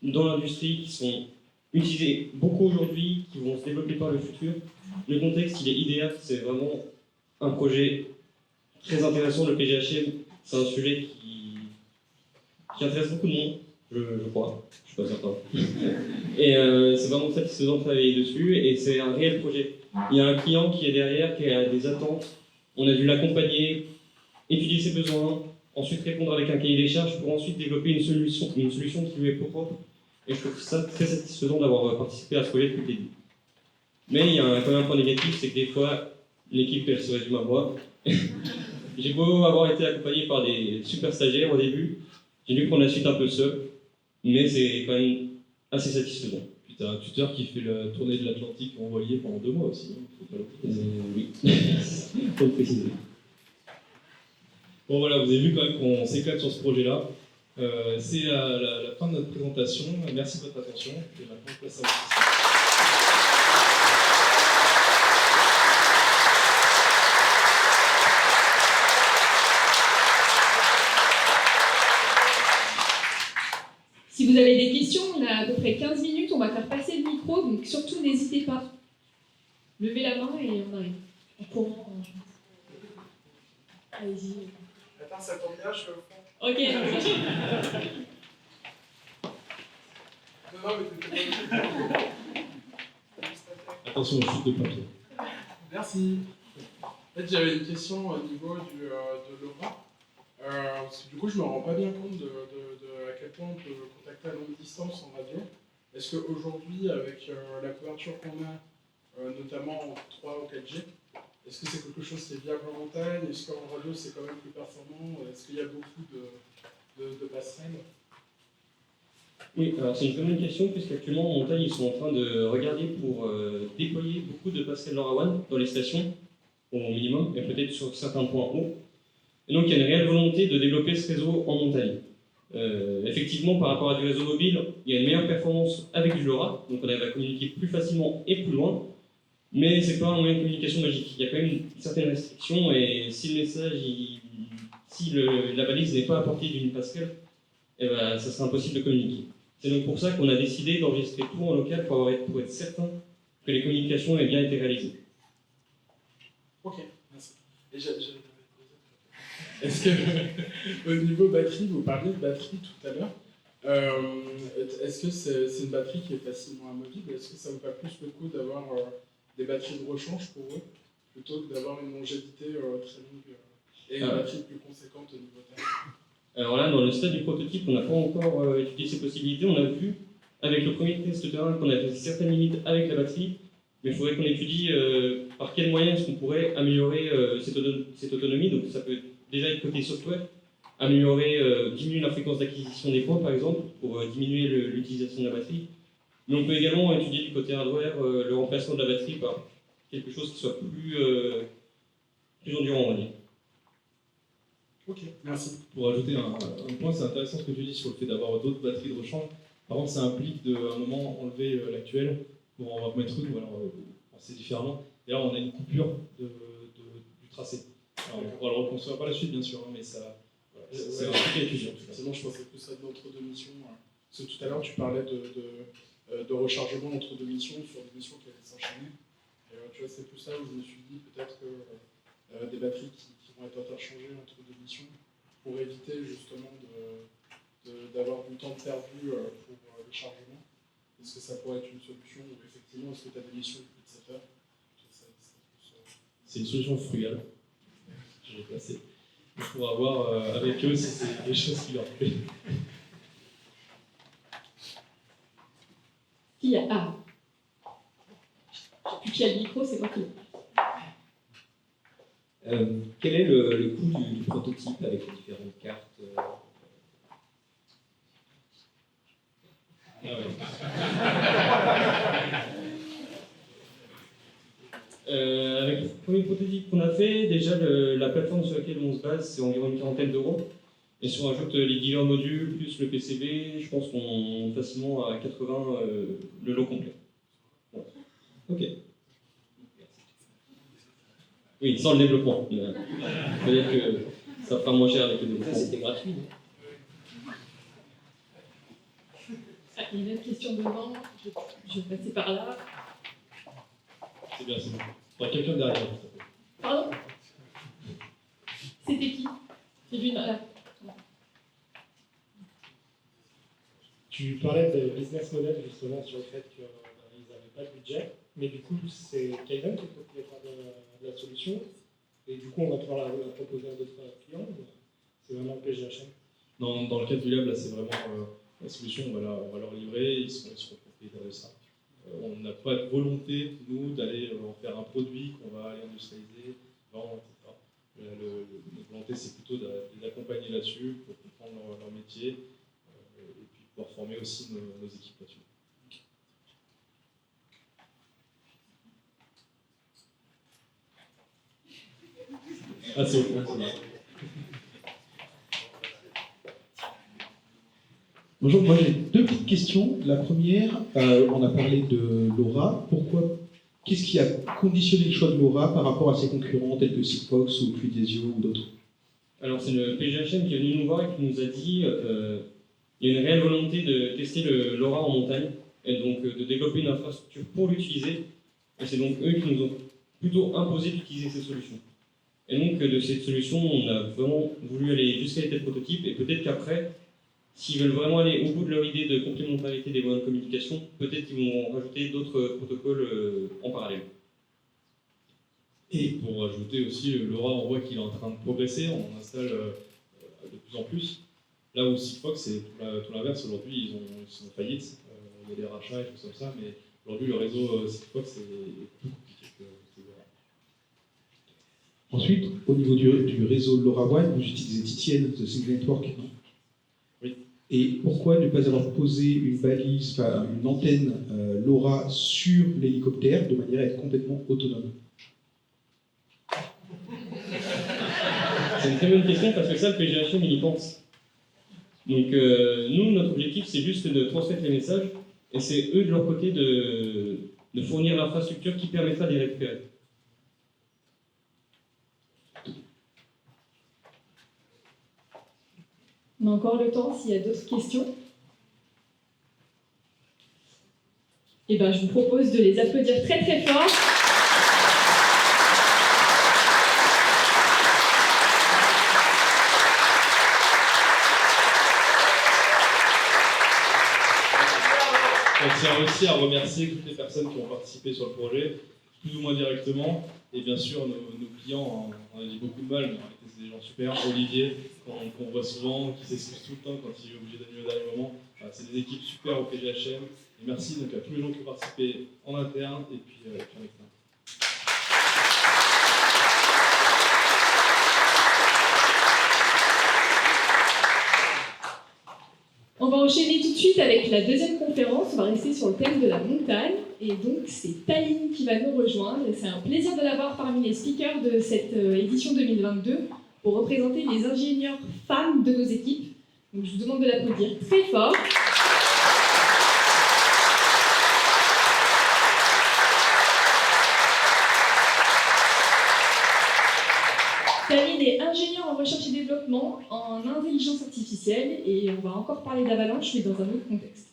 dans l'industrie, qui sont utilisées beaucoup aujourd'hui, qui vont se développer par le futur. Le contexte, il est idéal, c'est vraiment un projet très intéressant. Le PGHM, c'est un sujet qui intéresse beaucoup de monde, je crois, je suis pas certain. Et c'est vraiment satisfaisant de travailler dessus, et c'est un réel projet. Il y a un client qui est derrière, qui a des attentes, on a dû l'accompagner, étudier ses besoins, ensuite répondre avec un cahier des charges pour ensuite développer une solution qui lui est propre. Et je trouve ça très satisfaisant d'avoir participé à ce projet depuis le début. Mais il y a quand même un point négatif, c'est que des fois, l'équipe elle se résume à moi. J'ai beau avoir été accompagné par des super stagiaires au début, j'ai dû prendre la suite un peu seul. mais c'est quand même assez satisfaisant. Puis t'as un tuteur qui fait la tournée de l'Atlantique envoyée pendant 2 mois aussi. Hein. Faut pas l'oublier. Oui, faut le préciser. Bon voilà, vous avez vu quand même qu'on s'éclate sur ce projet-là. C'est la fin de notre présentation. Merci de votre attention. Et maintenant, place à vos questions. Si vous avez des questions, on a à peu près 15 minutes, on va faire passer le micro, donc surtout n'hésitez pas. Levez la main et on arrive. En courant, je pense. Allez-y. Attends, ça tombe bien, je suis au fond. Ok. Non, mais t'étais Attention aux chutes de papier. Merci. En fait, j'avais une question au niveau de l'aura. Parce que du coup, je me rends pas bien compte de à quel point on peut contacter à longue distance en radio. Est-ce qu'aujourd'hui, avec la couverture qu'on a, notamment en 3 ou 4G, est-ce que c'est quelque chose qui est viable en montagne? Est-ce qu'en radio, c'est quand même plus performant? Est-ce qu'il y a beaucoup de passerelles? Oui, alors c'est une très bonne question, puisqu'actuellement en montagne, ils sont en train de regarder pour déployer beaucoup de passerelles LoRaWAN dans les stations, au minimum, et peut-être sur certains points hauts. Et donc il y a une réelle volonté de développer ce réseau en montagne. Effectivement, par rapport à du réseau mobile, il y a une meilleure performance avec du LoRa, donc on arrive à communiquer plus facilement et plus loin, mais c'est pas un moyen de communication magique. Il y a quand même une certaine restriction, et si le message, la balise n'est pas à portée d'une passerelle, eh ben, ça sera impossible de communiquer. C'est donc pour ça qu'on a décidé d'enregistrer tout en local pour être certain que les communications aient bien été réalisées. Ok, merci. Et est-ce que, au niveau batterie, vous parliez de batterie tout à l'heure, est-ce que c'est une batterie qui est facilement amovible? Est-ce que ça vaut pas plus le coup d'avoir des batteries de rechange pour eux, plutôt que d'avoir une longévité très longue et une batterie plus conséquente au niveau terre? Alors là, dans le stade du prototype, on n'a pas encore étudié ces possibilités. On a vu, avec le premier test terrain, qu'on avait certaines limites avec la batterie, mais il faudrait qu'on étudie par quels moyens est-ce qu'on pourrait améliorer cette autonomie. Donc ça peut déjà être côté software, diminuer la fréquence d'acquisition des points, par exemple, pour diminuer l'utilisation de la batterie. Mais on peut également étudier du côté hardware le remplacement de la batterie par quelque chose qui soit plus endurant, on va dire. Ok, merci. Pour ajouter un point, c'est intéressant ce que tu dis sur le fait d'avoir d'autres batteries de rechange. Par contre, ça implique à un moment enlever l'actuelle pour en remettre une, ou alors penser différemment. Et là, on a une coupure du tracé. Alors, on pourra le reconstruire par la suite, bien sûr, hein, mais ça, voilà, c'est un truc à étudier. Effectivement, je pensais plus à d'autres deux missions. Parce que tout à l'heure, tu parlais de rechargement entre deux missions, sur des missions qui allaient s'enchaîner. Et tu vois, c'est plus ça où je me suis dit peut-être que des batteries qui vont être interchangées entre deux missions pour éviter justement d'avoir du temps perdu pour le chargement. Est-ce que ça pourrait être une solution ou effectivement, est-ce que tu as des missions de plus de 7 heures? C'est une solution frugale. Je l'ai placée. Pour avoir avec eux si c'est des choses qui leur plaisent. Qui a... Ah. Je sais plus qui a le micro, c'est moi qui l'ai. Quel est le coût du prototype avec les différentes cartes Ah ouais. Avec le premier prototype qu'on a fait, déjà la plateforme sur laquelle on se base, c'est environ une quarantaine d'euros. Et si on ajoute les divers modules plus le PCB, je pense qu'on est facilement à 80 le lot complet. Voilà. Ok. Oui, sans le développement. C'est-à-dire que ça fera moins cher avec le développement. Ça, c'était gratuit, non? Ah, il y a une autre question devant, je vais passer par là. C'est bien, c'est bon. Il y a quelqu'un derrière. s'il te plaît. Pardon? C'était qui? J'ai vu là. Tu parlais de business model justement sur le fait qu'ils n'avaient pas de budget, mais du coup c'est Kayden qui est propriétaire de la solution, et du coup on va pouvoir la proposer à d'autres clients, ou c'est vraiment le PGHM? Dans le cas du lab, là, c'est vraiment la solution, on va leur livrer, ils seront propriétaires de ça. On n'a pas de volonté, nous, d'aller en faire un produit qu'on va aller industrialiser, vendre, etc. Notre volonté, c'est plutôt de les accompagner là-dessus pour comprendre leur métier, et puis pouvoir former aussi nos équipes là-dessus. Ah, c'est au point, c'est Bonjour, moi j'ai deux petites questions. La première, on a parlé de Laura. Qu'est-ce qui a conditionné le choix de Laura par rapport à ses concurrents tels que Sigfox ou Fluidesio ou d'autres? Alors c'est le PGHM qui est venu nous voir et qui nous a dit il y a une réelle volonté de tester le LoRa en montagne et donc de développer une infrastructure pour l'utiliser. Et c'est donc eux qui nous ont plutôt imposé d'utiliser ces solutions. Et donc de cette solution, on a vraiment voulu aller jusqu'à l'état de prototype et peut-être qu'après, s'ils veulent vraiment aller au bout de leur idée de complémentarité des moyens de communication, peut-être qu'ils vont rajouter d'autres protocoles en parallèle. Et pour ajouter aussi, le LoRa, on voit qu'il est en train de progresser, on installe de plus en plus. Là où Sigfox, c'est tout l'inverse, aujourd'hui ils sont en faillite, il y a des rachats et tout comme ça, mais aujourd'hui le réseau Sigfox est plus compliqué que LoRa. Ensuite, au niveau du réseau LoRaWAN, vous utilisez TTN, The Single Network, non? Oui. Et pourquoi ne pas avoir posé une balise, enfin une antenne LoRa sur l'hélicoptère de manière à être complètement autonome? C'est une très bonne question parce que ça, le PGHM, il y pense. Donc nous, notre objectif, c'est juste de transmettre les messages et c'est eux, de leur côté, de fournir l'infrastructure qui permettra d'y récupérer. On a encore le temps s'il y a d'autres questions. Eh ben, je vous propose de les applaudir très très fort. On tient aussi à remercier toutes les personnes qui ont participé sur le projet, plus ou moins directement, et bien sûr nos clients, on a dit beaucoup de mal, mais en réalité c'est des gens super. Olivier, qu'on voit souvent, qui s'excuse tout le temps quand il est obligé d'annuler au dernier moment. Voilà, c'est des équipes super au PGHM. Et merci donc à tous les gens qui ont participé en interne et puis en externe. On va enchaîner tout de suite avec la deuxième conférence. On va rester sur le thème de la montagne. Et donc, c'est Taline qui va nous rejoindre. Et c'est un plaisir de l'avoir parmi les speakers de cette édition 2022 pour représenter les ingénieurs femmes de nos équipes. Donc, je vous demande de l'applaudir très fort. Taline est ingénieure en recherche et développement en intelligence artificielle et on va encore parler d'avalanche mais dans un autre contexte.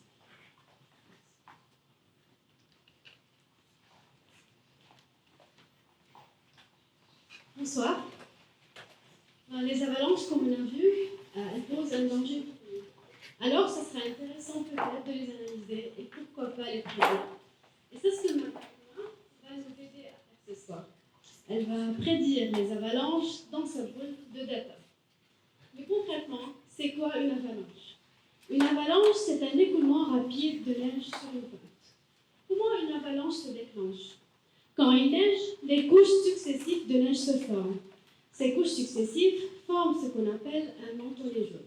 Bonsoir. Les avalanches, comme on a vu, elles posent un danger pour nous. Alors, ça serait intéressant peut-être de les analyser et pourquoi pas les prédire. Et c'est ce que ma partenaire va nous aider à faire ce soir. Elle va prédire les avalanches dans sa boule de data. Mais concrètement, c'est quoi une avalanche? Une avalanche, c'est un écoulement rapide de neige sur une pente. Comment une avalanche se déclenche? Quand il neige, des couches successives de neige se forment. Ces couches successives forment ce qu'on appelle un manteau neigeux.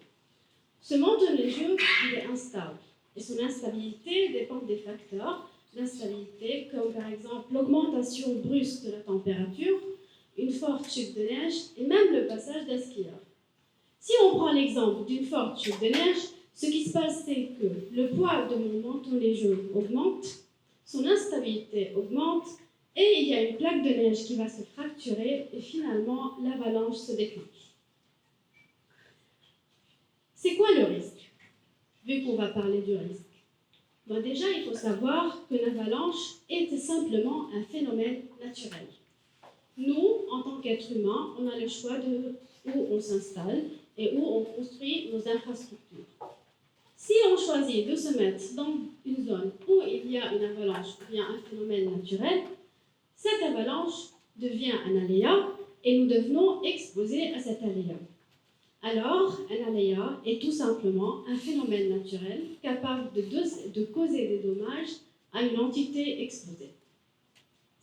Ce manteau neigeux, il est instable. Et son instabilité dépend des facteurs d'instabilité, comme par exemple l'augmentation brusque de la température, une forte chute de neige et même le passage d'un skieur. Si on prend l'exemple d'une forte chute de neige, ce qui se passe, c'est que le poids de mon manteau neigeux augmente, son instabilité augmente, et il y a une plaque de neige qui va se fracturer et finalement l'avalanche se déclenche. C'est quoi le risque? Vu qu'on va parler du risque. Bon, déjà, il faut savoir que l'avalanche est simplement un phénomène naturel. Nous, en tant qu'êtres humains, on a le choix de où on s'installe et où on construit nos infrastructures. Si on choisit de se mettre dans une zone où il y a une avalanche ou bien un phénomène naturel, cette avalanche devient un aléa et nous devenons exposés à cet aléa. Alors, un aléa est tout simplement un phénomène naturel capable de causer des dommages à une entité exposée.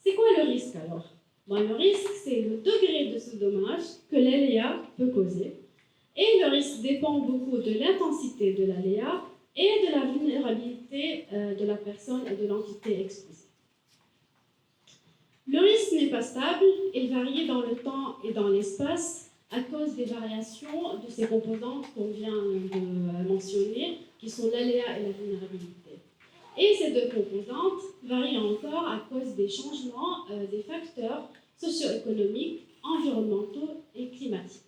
C'est quoi le risque alors? Bon, le risque, c'est le degré de ce dommage que l'aléa peut causer. Et le risque dépend beaucoup de l'intensité de l'aléa, et de la vulnérabilité de la personne et de l'entité exposée. Le risque n'est pas stable, il varie dans le temps et dans l'espace à cause des variations de ces composantes qu'on vient de mentionner, qui sont l'aléa et la vulnérabilité. Et ces deux composantes varient encore à cause des changements des facteurs socio-économiques, environnementaux et climatiques.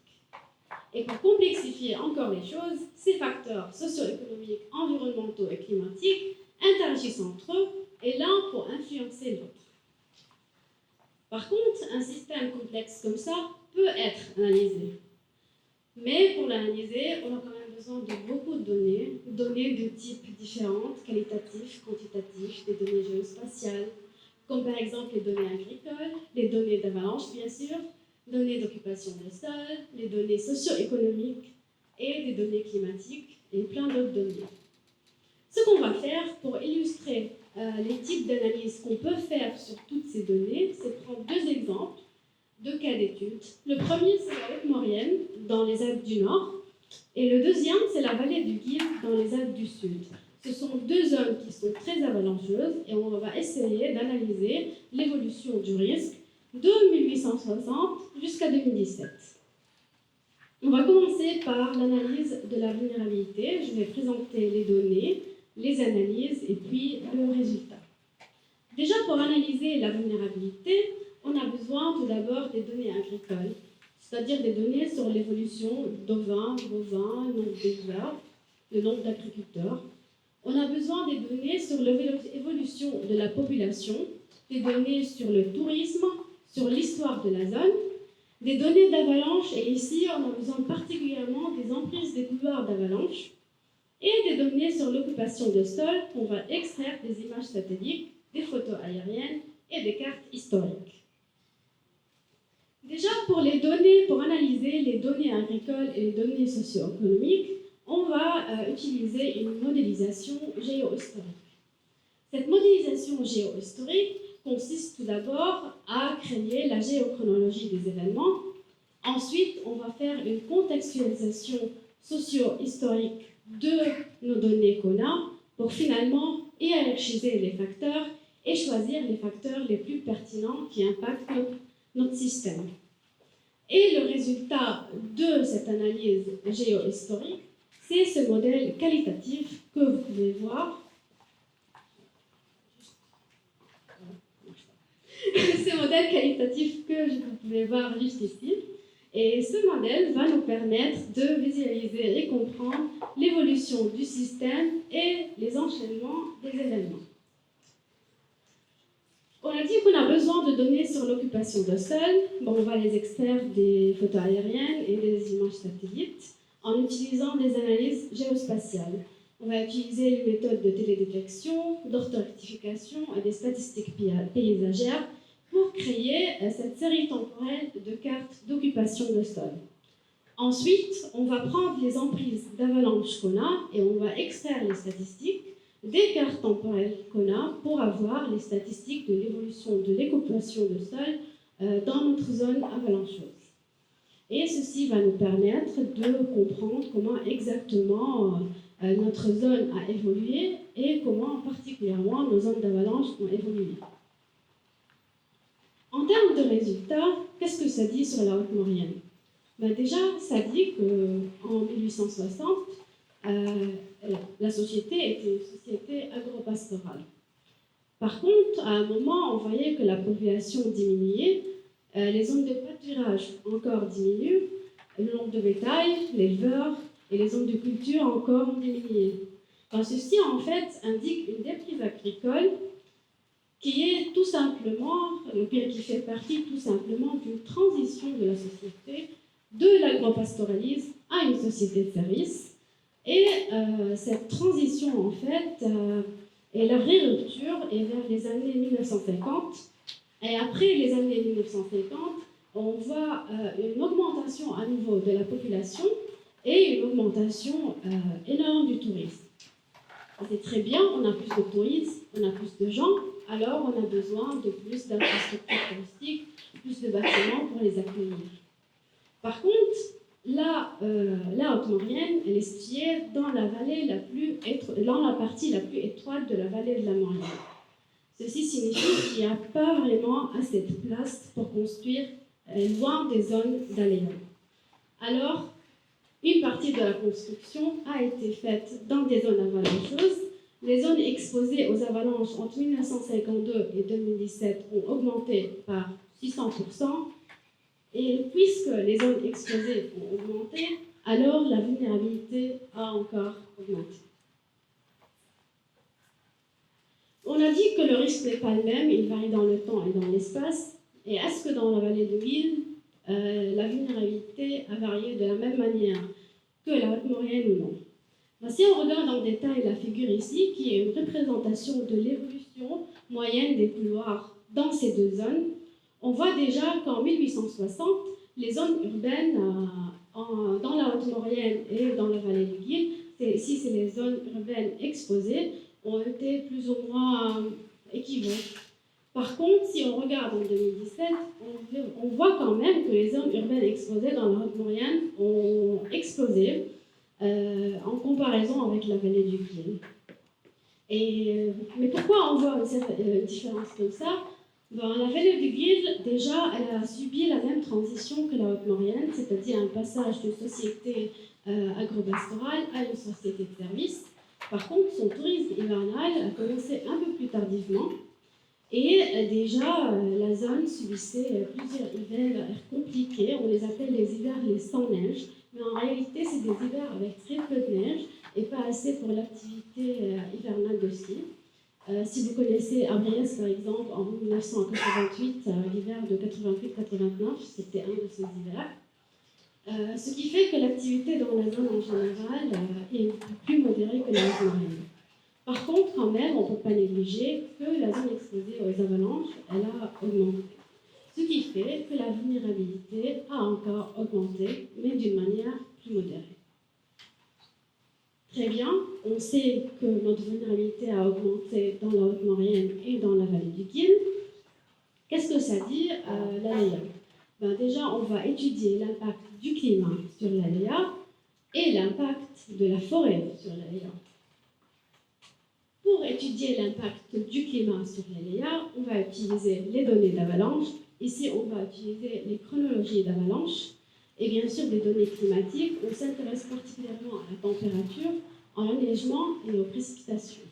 Et pour complexifier encore les choses, ces facteurs socio-économiques, environnementaux et climatiques interagissent entre eux et l'un pour influencer l'autre. Par contre, un système complexe comme ça peut être analysé. Mais pour l'analyser, on a quand même besoin de beaucoup de données de types différents, qualitatives, quantitatifs, des données géospatiales, comme par exemple les données agricoles, les données d'avalanche bien sûr, données d'occupation des sols, les données socio-économiques et des données climatiques et plein d'autres données. Ce qu'on va faire pour illustrer les types d'analyses qu'on peut faire sur toutes ces données, c'est prendre deux exemples de cas d'études. Le premier, c'est la Haute-Maurienne, dans les Alpes du Nord, et le deuxième, c'est la vallée du Guive, dans les Alpes du Sud. Ce sont deux zones qui sont très avalancheuses, et on va essayer d'analyser l'évolution du risque de 1860 jusqu'à 2017. On va commencer par l'analyse de la vulnérabilité. Je vais présenter les données, les analyses et puis le résultat. Déjà, pour analyser la vulnérabilité, on a besoin tout d'abord des données agricoles, c'est-à-dire des données sur l'évolution d'ovins, bovins, le nombre d'éleveurs, le nombre d'agriculteurs. On a besoin des données sur l'évolution de la population, des données sur le tourisme, sur l'histoire de la zone, des données d'avalanche, et ici on a besoin particulièrement des emprises des couloirs d'avalanche, et des données sur l'occupation de sol qu'on va extraire des images satellites, des photos aériennes et des cartes historiques. Déjà, pour analyser les données agricoles et les données socio-économiques, on va utiliser une modélisation géohistorique. Cette modélisation géohistorique consiste tout d'abord à créer la géochronologie des événements. Ensuite, on va faire une contextualisation socio-historique de nos données qu'on a pour finalement hiérarchiser les facteurs et choisir les facteurs les plus pertinents qui impactent notre système. Et le résultat de cette analyse géohistorique, c'est ce modèle qualitatif que vous pouvez voir. Ce modèle qualitatif que vous pouvez voir juste ici. Et ce modèle va nous permettre de visualiser et comprendre l'évolution du système et les enchaînements des événements. On a dit qu'on a besoin de données sur l'occupation de sol. Bon, on va les extraire des photos aériennes et des images satellites en utilisant des analyses géospatiales. On va utiliser les méthodes de télédétection, d'orthorectification et des statistiques paysagères pour créer cette série temporelle de cartes d'occupation de sol. Ensuite, on va prendre les emprises d'avalanche qu'on a et on va extraire les statistiques des cartes temporelles qu'on a pour avoir les statistiques de l'évolution de l'occupation de sol dans notre zone avalancheuse. Et ceci va nous permettre de comprendre comment exactement notre zone a évolué et comment particulièrement nos zones d'avalanche ont évolué. En termes de résultats, qu'est-ce que ça dit sur la Haute-Maurienne? Déjà, ça dit qu'en 1860, la société était une société agro-pastorale. Par contre, à un moment, on voyait que la population diminuait, les zones de pâturage encore diminuent, le nombre de bétail, l'éleveur et les zones de culture encore ont diminué. Ceci, en fait, indique une déprise agricole qui est tout simplement, qui fait partie tout simplement d'une transition de la société de l'agropastoralisme à une société de services. Et cette transition, en fait, est la vraie rupture est vers les années 1950. Et après les années 1950, on voit une augmentation à nouveau de la population et une augmentation énorme du tourisme. C'est très bien, on a plus de tourisme, on a plus de gens, alors on a besoin de plus d'infrastructures touristiques, plus de bâtiments pour les accueillir. Par contre, la haute maurienne, elle est située dans la partie la plus étroite de la vallée de la Maurienne. Ceci signifie qu'il n'y a pas vraiment assez de place pour construire loin des zones d'aléas. Alors, une partie de la construction a été faite dans des zones avalancheuses. Les zones exposées aux avalanches entre 1952 et 2017 ont augmenté par 600%. Et puisque les zones exposées ont augmenté, alors la vulnérabilité a encore augmenté. On a dit que le risque n'est pas le même, il varie dans le temps et dans l'espace. Et est-ce que dans la vallée de Guil, la vulnérabilité a varié de la même manière que la haute maurienne ou non? Si on regarde en détail la figure ici, qui est une représentation de l'évolution moyenne des couloirs dans ces deux zones, on voit déjà qu'en 1860, les zones urbaines dans la haute maurienne et dans la vallée du Guil, ici c'est les zones urbaines exposées, ont été plus ou moins équivalentes. Par contre, si on regarde en 2017, on voit quand même que les zones urbaines exposées dans la haute maurienne ont explosé en comparaison avec la vallée du Guil. Mais pourquoi on voit une différence comme ça? La vallée du Guil, déjà, elle a subi la même transition que la haute maurienne, c'est-à-dire un passage d'une société agro-pastorale à une société de services. Par contre, son tourisme hivernal a commencé un peu plus tardivement. Et déjà, la zone subissait plusieurs hivers compliqués. On les appelle les hivers sans neige. Mais en réalité, c'est des hivers avec très peu de neige et pas assez pour l'activité hivernale de ski. Si vous connaissez Abriès, par exemple, en 1988, l'hiver de 88-89, c'était un de ces hivers. Ce qui fait que l'activité dans la zone en général est plus modérée que la haute maurienne. Par contre, quand même, on ne peut pas négliger que la zone exposée aux avalanches, elle a augmenté. Ce qui fait que la vulnérabilité a encore augmenté, mais d'une manière plus modérée. Très bien, on sait que notre vulnérabilité a augmenté dans la haute maurienne et dans la vallée du Guil. Qu'est-ce que ça dit, l'aléa? Déjà, on va étudier l'impact du climat sur l'aléa et l'impact de la forêt sur l'aléa. Pour étudier l'impact du climat sur l'aléa, on va utiliser les données d'avalanche. Ici, on va utiliser les chronologies d'avalanche et bien sûr des données climatiques. On s'intéresse particulièrement à la température, à l'enneigement et aux précipitations.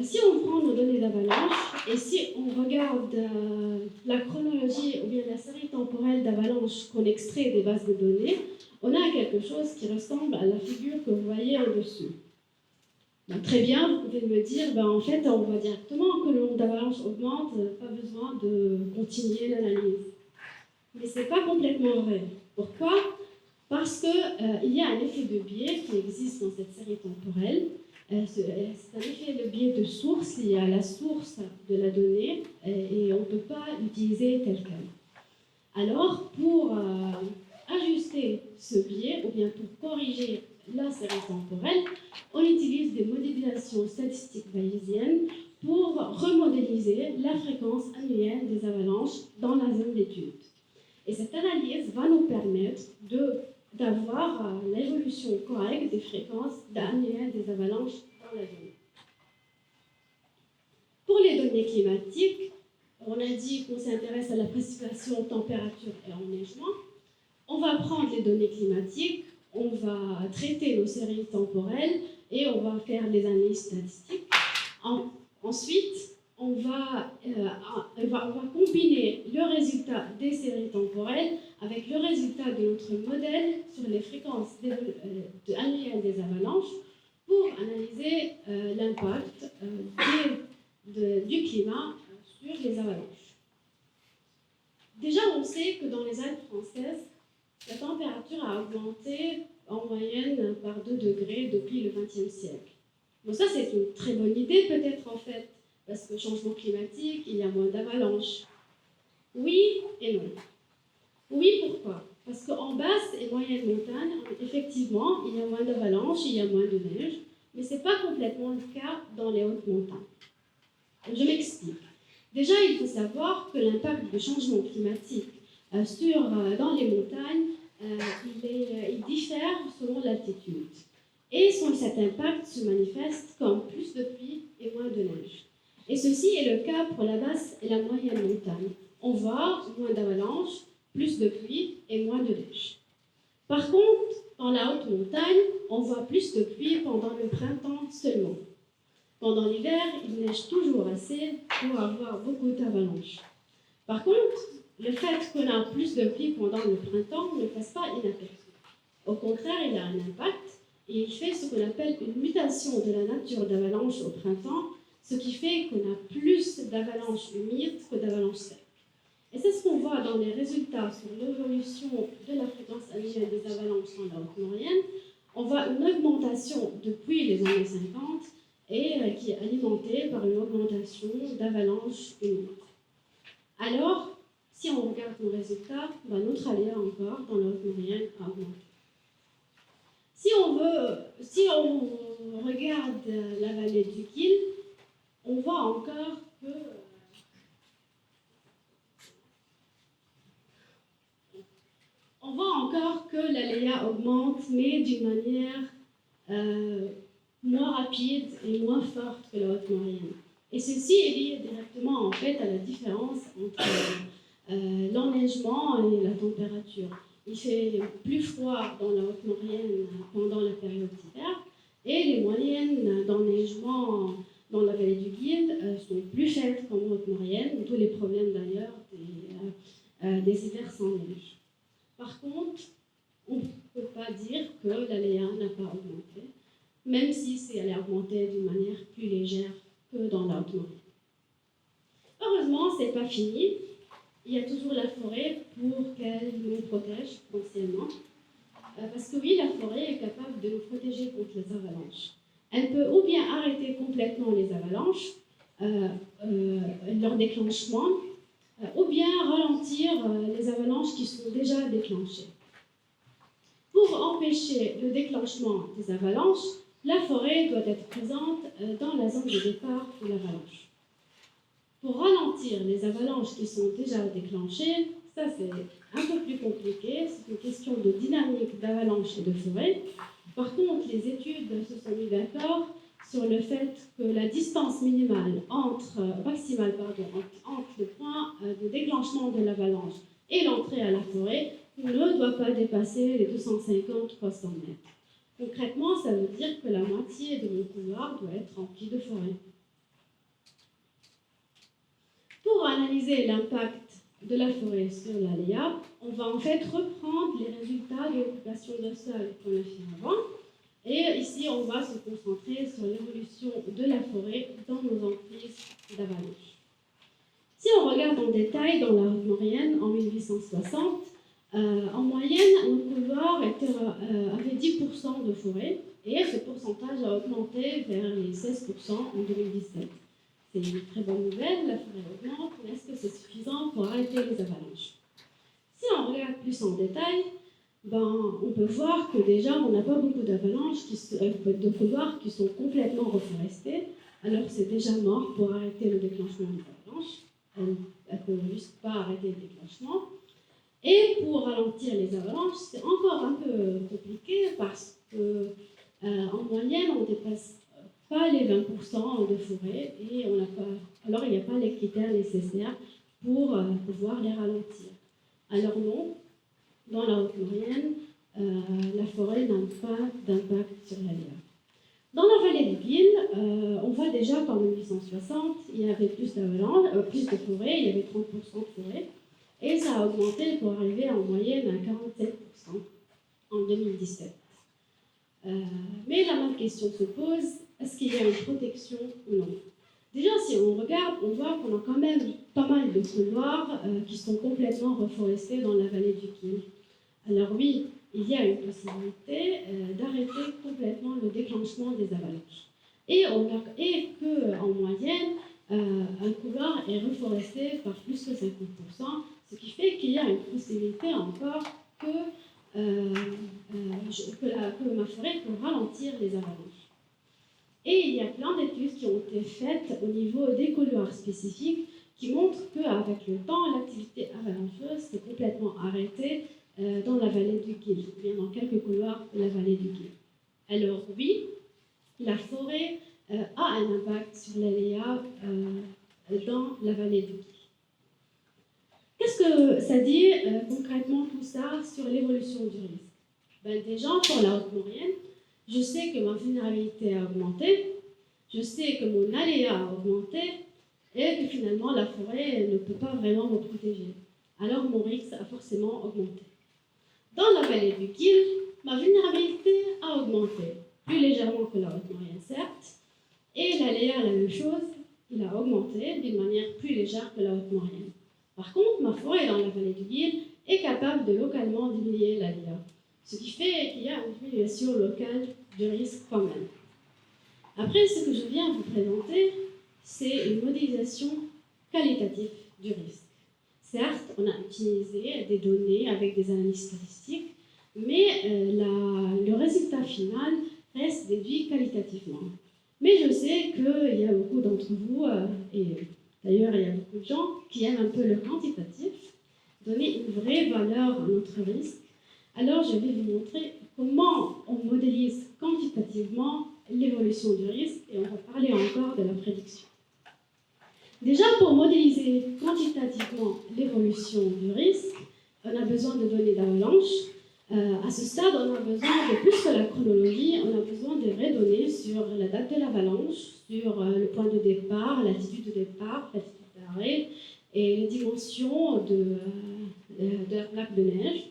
Si on prend nos données d'avalanche et si on regarde la chronologie ou bien la série temporelle d'avalanche qu'on extrait des bases de données, on a quelque chose qui ressemble à la figure que vous voyez en-dessous. Très bien, vous pouvez me dire, en fait, on voit directement que le nombre d'avalanches augmente, pas besoin de continuer l'analyse. Mais ce n'est pas complètement vrai. Pourquoi? Parce qu'il y a un effet de biais qui existe dans cette série temporelle. C'est un effet de biais de source lié à la source de la donnée et on ne peut pas l'utiliser tel quel. Alors, pour ajuster ce biais, ou bien pour corriger la série temporelle, on utilise des modélisations statistiques bayésiennes pour remodéliser la fréquence annuelle des avalanches dans la zone d'étude. Et cette analyse va nous permettre d'avoir l'évolution correcte des fréquences annuelles des avalanches dans la zone. Pour les données climatiques, on a dit qu'on s'intéresse à la précipitation, température et enneigement. On va prendre les données climatiques, on va traiter nos séries temporelles et on va faire des analyses statistiques. Ensuite, on va combiner le résultat des séries temporelles avec le résultat de notre modèle sur les fréquences annuelles des avalanches pour analyser l'impact du climat sur les avalanches. Déjà, on sait que dans les Alpes françaises, la température a augmenté en moyenne par 2 degrés depuis le XXe siècle. Bon, ça, c'est une très bonne idée, peut-être, en fait, parce que changement climatique, il y a moins d'avalanches. Oui et non. Oui, pourquoi? Parce qu'en basse et moyenne montagne, effectivement, il y a moins d'avalanches, il y a moins de neige, mais ce n'est pas complètement le cas dans les hautes montagnes. Je m'explique. Déjà, il faut savoir que l'impact du changement climatique dans les montagnes, il diffère selon l'altitude. Et cet impact se manifeste comme plus de pluie et moins de neige. Et ceci est le cas pour la basse et la moyenne montagne. On voit moins d'avalanches, plus de pluie et moins de neige. Par contre, dans la haute montagne, on voit plus de pluie pendant le printemps seulement. Pendant l'hiver, il neige toujours assez pour avoir beaucoup d'avalanches. Par contre, le fait qu'on a plus de pluie pendant le printemps ne passe pas inaperçu. Au contraire, il a un impact et il fait ce qu'on appelle une mutation de la nature d'avalanche au printemps, ce qui fait qu'on a plus d'avalanches humides que d'avalanches secs. Et c'est ce qu'on voit dans les résultats sur l'évolution de la fréquence annuelle des avalanches dans la Haute-Maurienne. On voit une augmentation depuis les années 50 et qui est alimentée par une augmentation d'avalanches humides. Alors, si on regarde nos résultats, notre aléa encore dans la Haute-Maurienne a augmenté. Si on regarde la vallée du Guil, on voit encore que l'aléa augmente, mais d'une manière moins rapide et moins forte que la Haute-Maurienne. Et ceci est lié directement en fait à la différence entre l'enneigement et la température. Il fait plus froid dans la Haute-Maurienne pendant la période d'hiver et les moyennes d'enneigement dans la vallée du Guil sont plus faibles qu'en Haute-Maurienne, d'où les problèmes d'ailleurs des hivers sans neige. Par contre, on ne peut pas dire que l'aléa n'a pas augmenté, même si elle a augmenté d'une manière plus légère que dans la Haute-Maurienne. Heureusement, ce n'est pas fini. Il y a toujours la forêt pour qu'elle nous protège potentiellement. Parce que oui, la forêt est capable de nous protéger contre les avalanches. Elle peut ou bien arrêter complètement les avalanches, leur déclenchement, ou bien ralentir les avalanches qui sont déjà déclenchées. Pour empêcher le déclenchement des avalanches, la forêt doit être présente dans la zone de départ de l'avalanche. Pour ralentir les avalanches qui sont déjà déclenchées, ça c'est un peu plus compliqué, c'est une question de dynamique d'avalanche et de forêt. Par contre, les études se sont mis d'accord sur le fait que la distance maximale entre le point de déclenchement de l'avalanche et l'entrée à la forêt ne doit pas dépasser les 250-300 mètres. Concrètement, ça veut dire que la moitié de mon couloir doit être rempli de forêt. Pour analyser l'impact de la forêt sur l'aléa, on va en fait reprendre les résultats de l'occupation de sol qu'on a fait avant. Et ici, on va se concentrer sur l'évolution de la forêt dans nos emprises d'avalanche. Si on regarde en détail dans la Haute-Maurienne en 1860, en moyenne, nos couloirs avaient 10% de forêt et ce pourcentage a augmenté vers les 16% en 2017. C'est une très bonne nouvelle, la forêt augmente, mais est-ce que c'est suffisant pour arrêter les avalanches? Si on regarde plus en détail, on peut voir que déjà on n'a pas beaucoup d'avalanches, de couloirs qui sont complètement reforestés, alors c'est déjà mort pour arrêter le déclenchement des avalanches. Elle ne peut juste pas arrêter le déclenchement. Et pour ralentir les avalanches, c'est encore un peu compliqué parce qu'en moyenne, on ne dépasse pas les 20% de forêt et alors il n'y a pas les critères nécessaires pour pouvoir les ralentir. Alors non, dans la Haute-Maurienne, la forêt n'a pas d'impact sur l'aléa. Dans la vallée du Guil, on voit déjà qu'en 1860, il y avait plus de forêt, il y avait 30% de forêt, et ça a augmenté pour arriver en moyenne à 47% en 2017. Mais la même question se pose, est-ce qu'il y a une protection ou non? Déjà, si on regarde, on voit qu'on a quand même pas mal de couloirs qui sont complètement reforestés dans la vallée du Guil. Alors oui, il y a une possibilité d'arrêter complètement le déclenchement des avalanches. Et qu'en moyenne, un couloir est reforesté par plus que 50%, ce qui fait qu'il y a une possibilité encore que ma forêt peut ralentir les avalanches. Et il y a plein d'études qui ont été faites au niveau des couloirs spécifiques qui montre qu'avec le temps, l'activité avalancheuse s'est complètement arrêtée dans la vallée du Guil, ou bien dans quelques couloirs de la vallée du Guil. Alors oui, la forêt a un impact sur l'aléa dans la vallée du Guil. Qu'est-ce que ça dit concrètement tout ça sur l'évolution du risque? Déjà, pour la Haute-Maurienne, je sais que ma vulnérabilité a augmenté, je sais que mon aléa a augmenté et que finalement la forêt ne peut pas vraiment me protéger. Alors mon risque a forcément augmenté. Dans la vallée du Guil, ma vulnérabilité a augmenté, plus légèrement que la Haute-Maurienne certes, et l'aléa, la même chose, il a augmenté d'une manière plus légère que la Haute-Maurienne. Par contre, ma forêt dans la vallée du Guil est capable de localement diminuer l'aléa, ce qui fait qu'il y a une diminution locale du risque quand même. Après, ce que je viens vous présenter, c'est une modélisation qualitative du risque. Certes, on a utilisé des données avec des analyses statistiques, mais le résultat final reste déduit qualitativement. Mais je sais qu'il y a beaucoup d'entre vous, et d'ailleurs il y a beaucoup de gens qui aiment un peu le quantitatif, donner une vraie valeur à notre risque. Alors je vais vous montrer comment on modélise quantitativement l'évolution du risque, et on va parler encore de la prédiction. Déjà, pour modéliser quantitativement l'évolution du risque, on a besoin de données d'avalanche. À ce stade, on a besoin de plus que la chronologie, on a besoin de vraies données sur la date de l'avalanche, sur le point de départ, l'altitude de départ, l'altitude d'arrêt et les dimensions de la plaque de neige.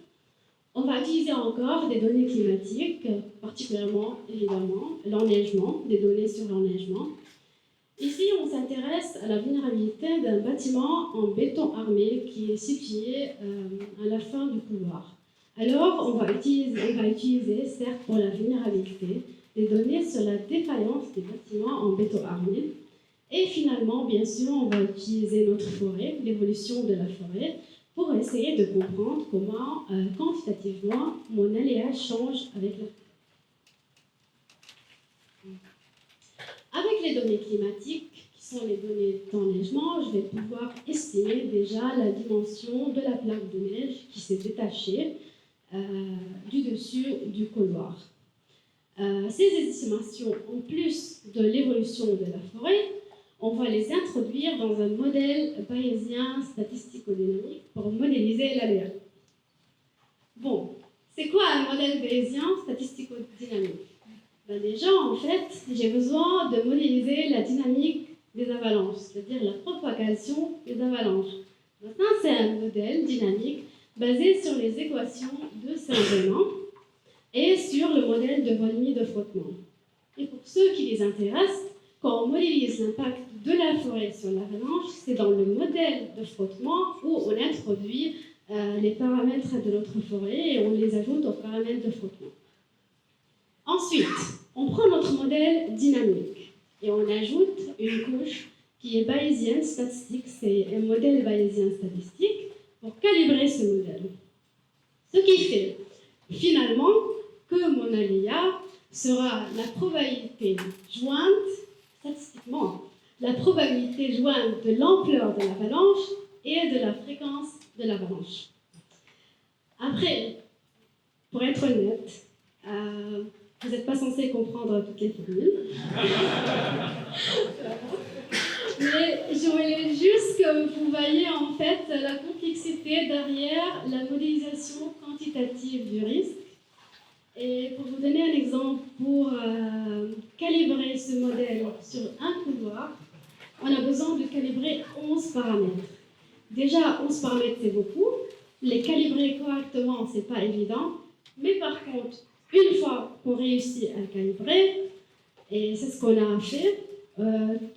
On va utiliser encore des données climatiques, particulièrement, évidemment, l'enneigement, des données sur l'enneigement. Ici, on s'intéresse à la vulnérabilité d'un bâtiment en béton armé qui est situé à la fin du couloir. Alors, on va utiliser, certes pour la vulnérabilité, des données sur la défaillance des bâtiments en béton armé. Et finalement, bien sûr, on va utiliser notre forêt, l'évolution de la forêt, pour essayer de comprendre comment, quantitativement, mon aléa change avec la forêt. Avec les données climatiques, qui sont les données d'enneigement, je vais pouvoir estimer déjà la dimension de la plaque de neige qui s'est détachée du dessus du couloir. Ces estimations, en plus de l'évolution de la forêt, on va les introduire dans un modèle bayésien statistico-dynamique pour modéliser l'aléa. Bon, c'est quoi un modèle bayésien statistico-dynamique? Déjà, en fait, j'ai besoin de modéliser la dynamique des avalanches, c'est-à-dire la propagation des avalanches. Maintenant, c'est un modèle dynamique basé sur les équations de Saint-Venant et sur le modèle de Volmy de frottement. Et pour ceux qui les intéressent, quand on modélise l'impact de la forêt sur l'avalanche, c'est dans le modèle de frottement où on introduit les paramètres de notre forêt et on les ajoute aux paramètres de frottement. Ensuite, on prend notre modèle dynamique et on ajoute une couche qui est bayésienne statistique, c'est un modèle bayésien statistique pour calibrer ce modèle. Ce qui fait finalement que mon aléa sera la probabilité jointe, statistiquement, la probabilité jointe de l'ampleur de l'avalanche et de la fréquence de l'avalanche. Après, pour être honnête, vous n'êtes pas censé comprendre toutes les formules. Mais je voulais juste que vous voyez en fait la complexité derrière la modélisation quantitative du risque. Et pour vous donner un exemple, pour calibrer ce modèle sur un couloir, on a besoin de calibrer 11 paramètres. Déjà, 11 paramètres, c'est beaucoup. Les calibrer correctement, ce n'est pas évident. Mais par contre, une fois qu'on réussit à le calibrer, et c'est ce qu'on a fait,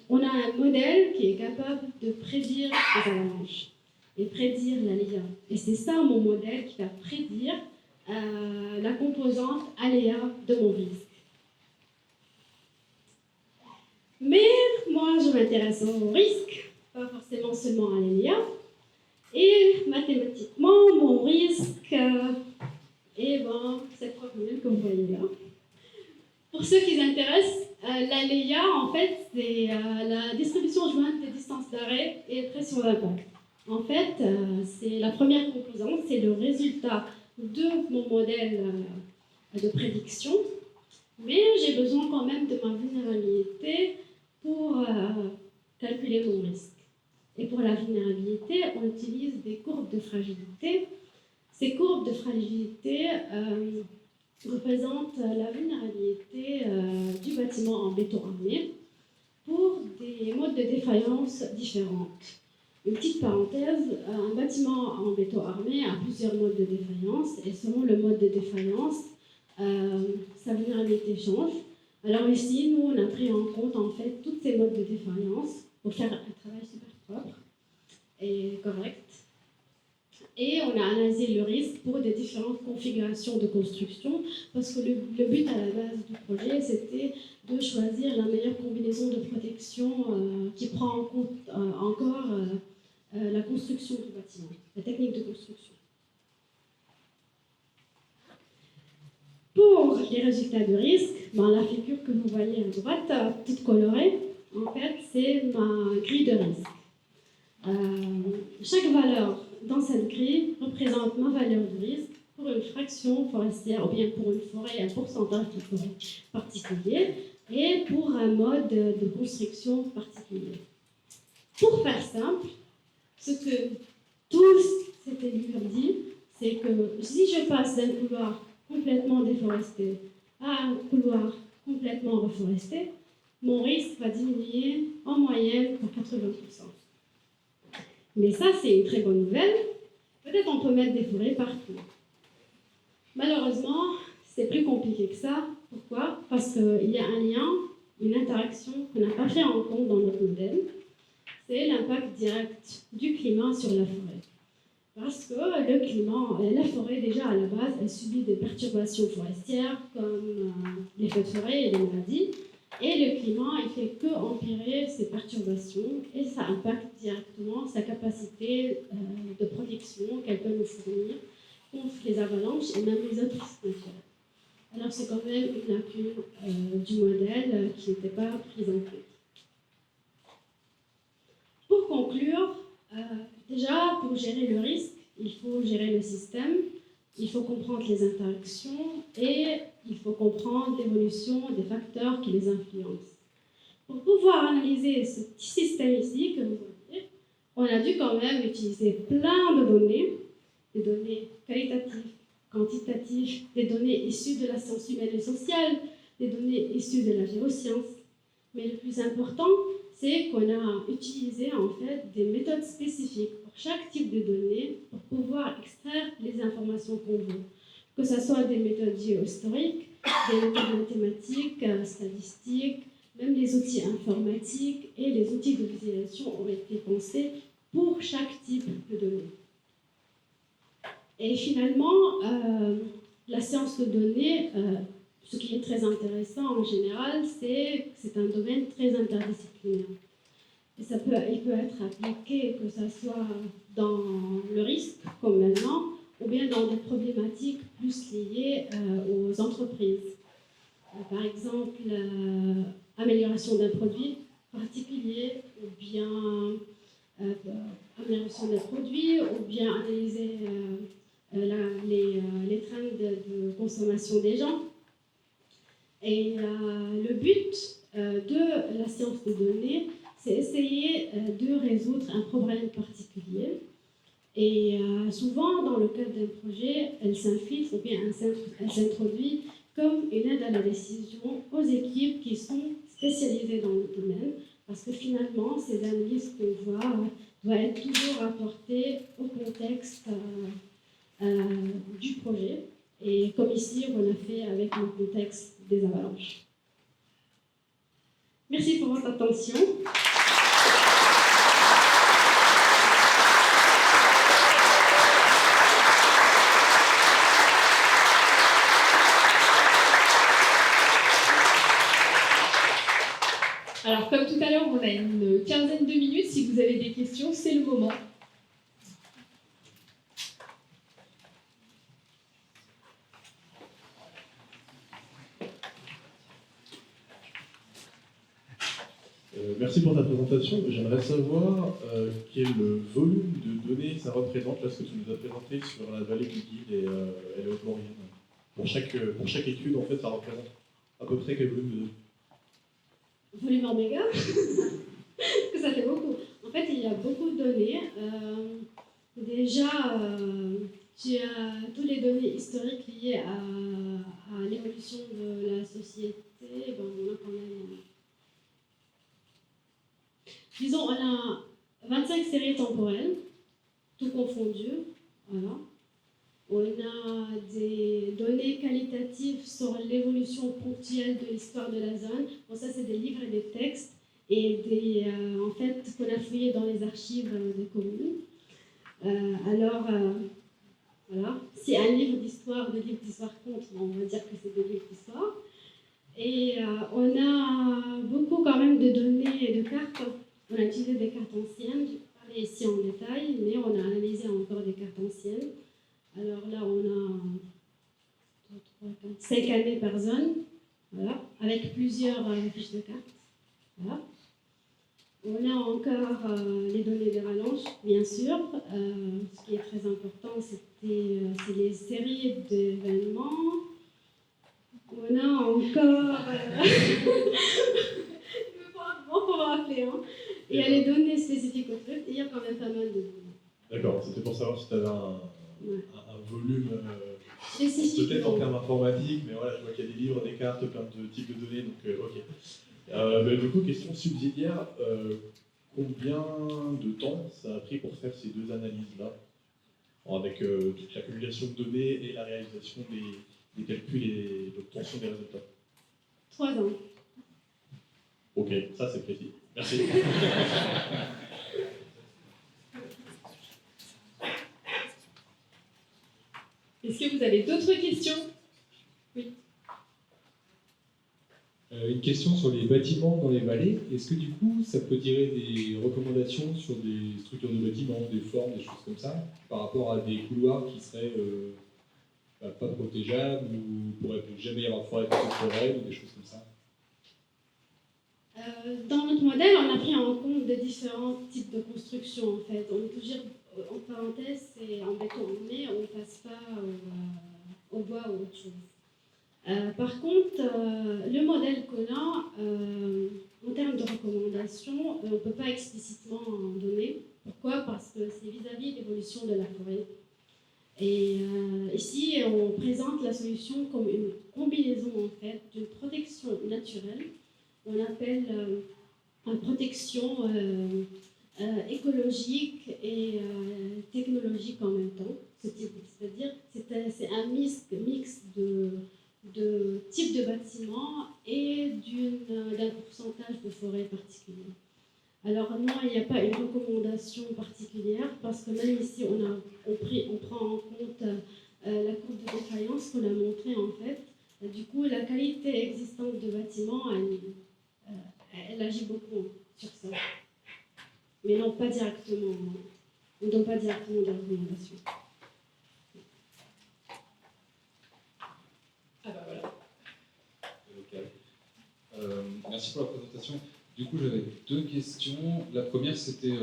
on a un modèle qui est capable de prédire les avalanches et prédire l'aléa. Et c'est ça mon modèle qui va prédire la composante aléa de mon risque. Mais moi, je m'intéresse au risque, pas forcément seulement à l'aléa. Et mathématiquement, mon risque est cette formule que vous voyez là. Pour ceux qui s'intéressent, la LEIA, en fait, c'est la distribution jointe des distances d'arrêt et pression d'impact. En fait, c'est la première composante, c'est le résultat de mon modèle de prédiction, mais j'ai besoin quand même de ma vulnérabilité pour calculer mon risque. Et pour la vulnérabilité, on utilise des courbes de fragilité. Ces courbes de fragilité représentent la vulnérabilité du bâtiment en béton armé pour des modes de défaillance différentes. Une petite parenthèse, un bâtiment en béton armé a plusieurs modes de défaillance et selon le mode de défaillance, sa vulnérabilité change. Alors ici, nous, on a pris en compte en fait toutes ces modes de défaillance pour faire un travail super propre et correct. Et on a analysé le risque pour des différentes configurations de construction parce que le but à la base du projet, c'était de choisir la meilleure combinaison de protection qui prend en compte encore la construction du bâtiment, la technique de construction. Pour les résultats de risque, la figure que vous voyez à droite, toute colorée, en fait, c'est ma grille de risque. Chaque valeur dans cette grille représente ma valeur de risque pour une fraction forestière, ou bien pour une forêt, un pourcentage de forêt particulier, et pour un mode de construction particulier. Pour faire simple, ce que tous cet élus ont dit, c'est que si je passe d'un couloir complètement déforesté à un couloir complètement reforesté, mon risque va diminuer en moyenne pour 80%. Mais ça, c'est une très bonne nouvelle. Peut-être on peut mettre des forêts partout. Malheureusement, c'est plus compliqué que ça. Pourquoi? Parce qu'il y a un lien, une interaction qu'on n'a pas fait en compte dans notre modèle. C'est l'impact direct du climat sur la forêt. Parce que le climat, la forêt déjà à la base, elle subit des perturbations forestières comme les feux de forêt et les maladies. Et le climat, il fait que empirer ces perturbations et ça impacte directement sa capacité de protection qu'elle peut nous fournir contre les avalanches et même les autres risques naturels. Alors c'est quand même une lacune du modèle qui n'était pas prise en compte. Pour conclure, déjà, pour gérer le risque, il faut gérer le système, il faut comprendre les interactions et il faut comprendre l'évolution des facteurs qui les influencent. Pour pouvoir analyser ce petit système ici que vous voyez, on a dû quand même utiliser plein de données, des données qualitatives, quantitatives, des données issues de la science humaine et sociale, des données issues de la géoscience. Mais le plus important, c'est qu'on a utilisé en fait des méthodes spécifiques pour chaque type de données pour pouvoir extraire les informations qu'on veut. Que ce soit des méthodes géohistoriques, des méthodes mathématiques, statistiques, même les outils informatiques et les outils de visualisation ont été pensés pour chaque type de données. Et finalement, la science de données, ce qui est très intéressant en général, c'est que c'est un domaine très interdisciplinaire. Et il peut être appliqué, que ce soit dans le risque, comme maintenant, ou bien dans des problématiques plus liées aux entreprises. Par exemple, amélioration d'un produit particulier, ou bien amélioration d'un produit, ou bien analyser les trends de consommation des gens. Et le but de la science des données, c'est essayer de résoudre un problème particulier. Et souvent, dans le cadre d'un projet, elle s'infiltre ou bien elle s'introduit comme une aide à la décision aux équipes qui sont spécialisées dans le domaine, parce que finalement, ces analyses qu'on voit doivent être toujours rapportées au contexte du projet. Et comme ici, on a fait avec le contexte des avalanches. Merci pour votre attention. Alors, comme tout à l'heure, on a une quinzaine de minutes. Si vous avez des questions, c'est le moment. Merci pour ta présentation. J'aimerais savoir quel volume de données ça représente, là, ce que tu nous as présenté sur la vallée du Guil et les Hautes-Mauriennes. Pour chaque étude, en fait, ça représente à peu près quel volume de données? Volume en mégas. Ça fait beaucoup. En fait, il y a beaucoup de données. Déjà, tu as toutes les données historiques liées à l'évolution de la société. Ben, on a quand même... Disons, on a 25 séries temporelles, tout confondu. Voilà. On a des données qualitatives sur l'évolution ponctuelle de l'histoire de la zone. Bon, ça, c'est des livres et des textes, et en fait, qu'on a fouillés dans les archives des communes. Voilà. Si un livre d'histoire, deux livres d'histoire compte, on va dire que c'est des livres d'histoire. Et on a beaucoup quand même de données et de cartes. On a utilisé des cartes anciennes, je vais parler ici en détail, mais on a analysé encore des cartes anciennes. Alors là, on a 5 années par zone, voilà, avec plusieurs fiches de cartes. Voilà. On a encore les données des rallonges, bien sûr. Ce qui est très important, c'est les séries d'événements. On a encore... Bon, on va rappeler. Hein. Il y a les données spécifiques au truc, et il y a quand même pas mal de données. D'accord, c'était pour savoir si tu avais un volume, spécifique, peut-être en termes informatiques, mais voilà, je vois qu'il y a des livres, des cartes, plein de types de données, donc ok. Du coup, question subsidiaire, combien de temps ça a pris pour faire ces deux analyses-là, avec toute l'accumulation de données et la réalisation des calculs et l'obtention des résultats? 3 ans. Ok, ça c'est précis. Merci. Est-ce que vous avez d'autres questions? Oui. Une question sur les bâtiments dans les vallées. Est-ce que du coup, ça peut tirer des recommandations sur des structures de bâtiments, des formes, des choses comme ça, par rapport à des couloirs qui seraient pas protégeables ou pourrait jamais y avoir de forêt contemporaine ou des choses comme ça? Dans notre modèle, on a pris en compte des différents types de construction en fait. On est toujours en parenthèse, c'est en béton armé, on ne passe pas au bois ou autre chose. Par contre, le modèle qu'on a, en termes de recommandations, on ne peut pas explicitement en donner. Pourquoi? Parce que c'est vis-à-vis de l'évolution de la forêt. Et ici, on présente la solution comme une combinaison en fait d'une protection naturelle. On appelle une protection écologique et technologique en même temps. C'est-à-dire c'est un mix de types de bâtiments et d'un pourcentage de forêt particulier. Alors non, il n'y a pas une recommandation particulière parce que même ici, on prend en compte la courbe de défaillance qu'on a montrée en fait. Du coup, la qualité existante de bâtiments, elle agit beaucoup sur ça. Mais non, pas directement. On ne donne pas directement de recommandations. Ah bah voilà. Merci pour la présentation. Du coup, j'avais deux questions. La première, c'était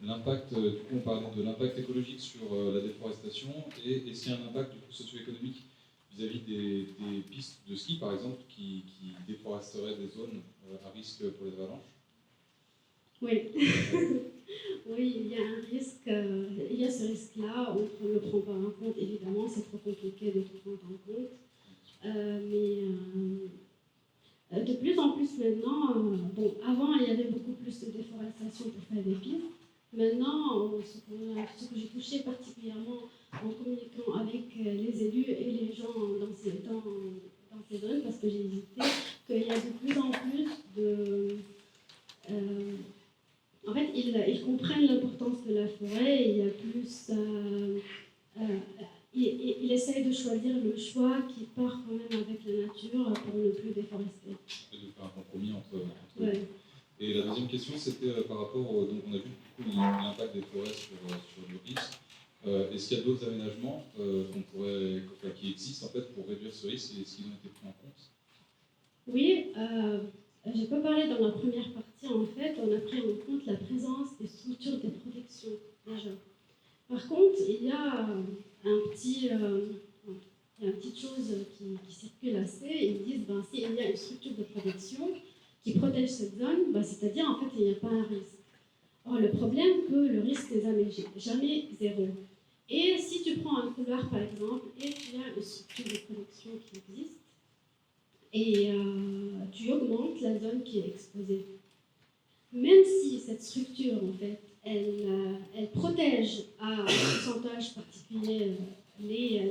l'impact, du coup, on parlait de l'impact écologique sur la déforestation et est-ce qu'il y a un impact du coup, socio-économique vis-à-vis des pistes de ski, par exemple, qui déforesteraient des zones à risque pour les avalanches? Oui. Oui, il y a un risque, il y a ce risque-là, on ne le prend pas en compte, évidemment, c'est trop compliqué de tout prendre en compte. De plus en plus maintenant, avant il y avait beaucoup plus de déforestation pour faire des pistes. Maintenant, ce que j'ai touché particulièrement en communiquant avec les élus et les gens dans ces zones, parce que j'ai visité, qu'il y a de plus en plus de... en fait, ils comprennent l'importance de la forêt et il y a plus... il essaye de choisir le choix qui part quand même avec la nature pour ne plus déforester. Et de faire un compromis entre ouais. Et la deuxième question, c'était par rapport donc on a vu du coup l'impact des forêts sur le risque. Est-ce qu'il y a d'autres aménagements qui existent en fait pour réduire ce risque et est-ce qu'ils ont été pris en compte? Oui, j'ai pas parlé dans la première partie. partie, en fait, on a pris en compte la présence des structures de protection, déjà. Par contre, il y a une petite chose qui circule assez. Ils disent, s'il y a une structure de protection qui protège cette zone, c'est-à-dire, en fait, il n'y a pas un risque. Or, le problème, c'est que le risque n'est jamais zéro. Et si tu prends un couloir, par exemple, et tu as une structure de protection qui existe, et tu augmentes la zone qui est exposée. Même si cette structure, en fait, elle protège à un pourcentage particulier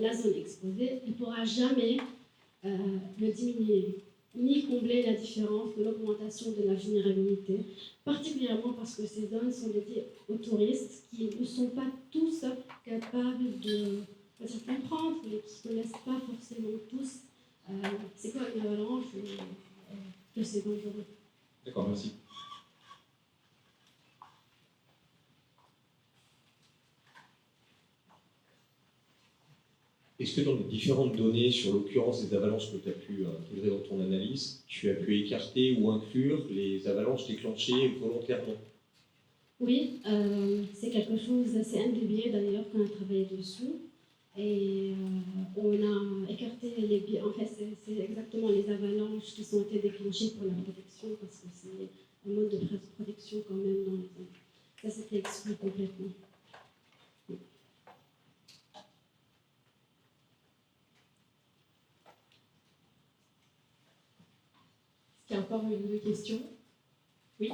la zone exposée, elle ne pourra jamais le diminuer, ni combler la différence de l'augmentation de la vulnérabilité, particulièrement parce que ces zones sont dédiées aux touristes qui ne sont pas tous capables de comprendre, mais qui ne connaissent pas forcément tous c'est quoi une avalanche que c'est dangereux. D'accord, merci. Est-ce que dans les différentes données sur l'occurrence des avalanches que tu as pu intégrer dans ton analyse, tu as pu écarter ou inclure les avalanches déclenchées volontairement? Oui, c'est quelque chose d'assez indéniable d'ailleurs qu'on a travaillé dessus. Et on a écarté les biais. En fait, c'est exactement les avalanches qui ont été déclenchées pour la protection, parce que c'est un mode de protection quand même dans les zones. Ça, c'était exclu complètement. Est-ce qu'il y a encore une ou deux questions? Oui.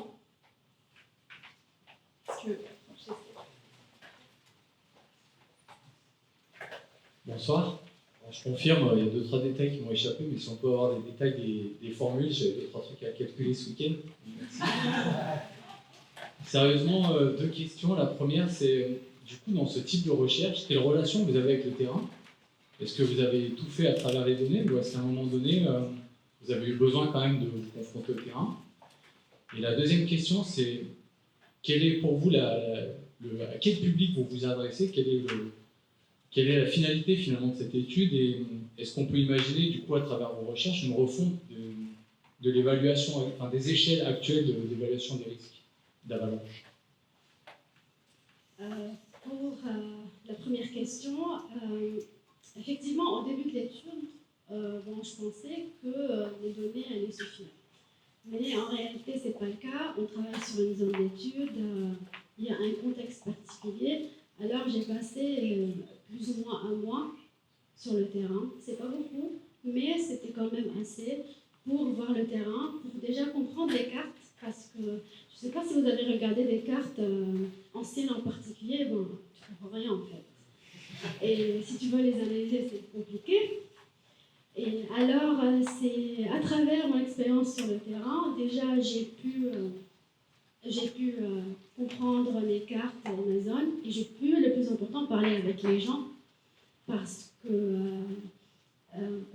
Est-ce que... Bonsoir. Alors, je confirme, il y a 2-3 détails qui m'ont échappé, mais si on peut avoir des détails des formules, j'avais 2-3 trucs à calculer ce week-end. Merci. Sérieusement, 2 questions. La première, c'est du coup, dans ce type de recherche, quelle relation vous avez avec le terrain? Est-ce que vous avez tout fait à travers les données, ou est-ce qu'à un moment donné, vous avez eu besoin quand même de vous confronter au terrain? Et la deuxième question, c'est quelle est pour vous à quel public vous vous adressez? Quelle est la finalité finalement de cette étude, et est-ce qu'on peut imaginer du coup à travers vos recherches une refonte de l'évaluation, enfin, des échelles actuelles d'évaluation des risques d'avalanche? Pour la première question, effectivement au début de l'étude, je pensais que les données allaient suffire. Mais en réalité, ce n'est pas le cas. On travaille sur une zone d'étude, il y a un contexte particulier. Alors j'ai passé plus ou moins un mois sur le terrain. C'est pas beaucoup, mais c'était quand même assez pour voir le terrain, pour déjà comprendre les cartes, parce que je ne sais pas si vous avez regardé des cartes anciennes en particulier, tu ne comprends rien en fait. Et si tu veux les analyser, c'est compliqué. Et alors, c'est à travers mon expérience sur le terrain, déjà j'ai pu comprendre les cartes de ma zone, et j'ai pu, le plus important, parler avec les gens, parce que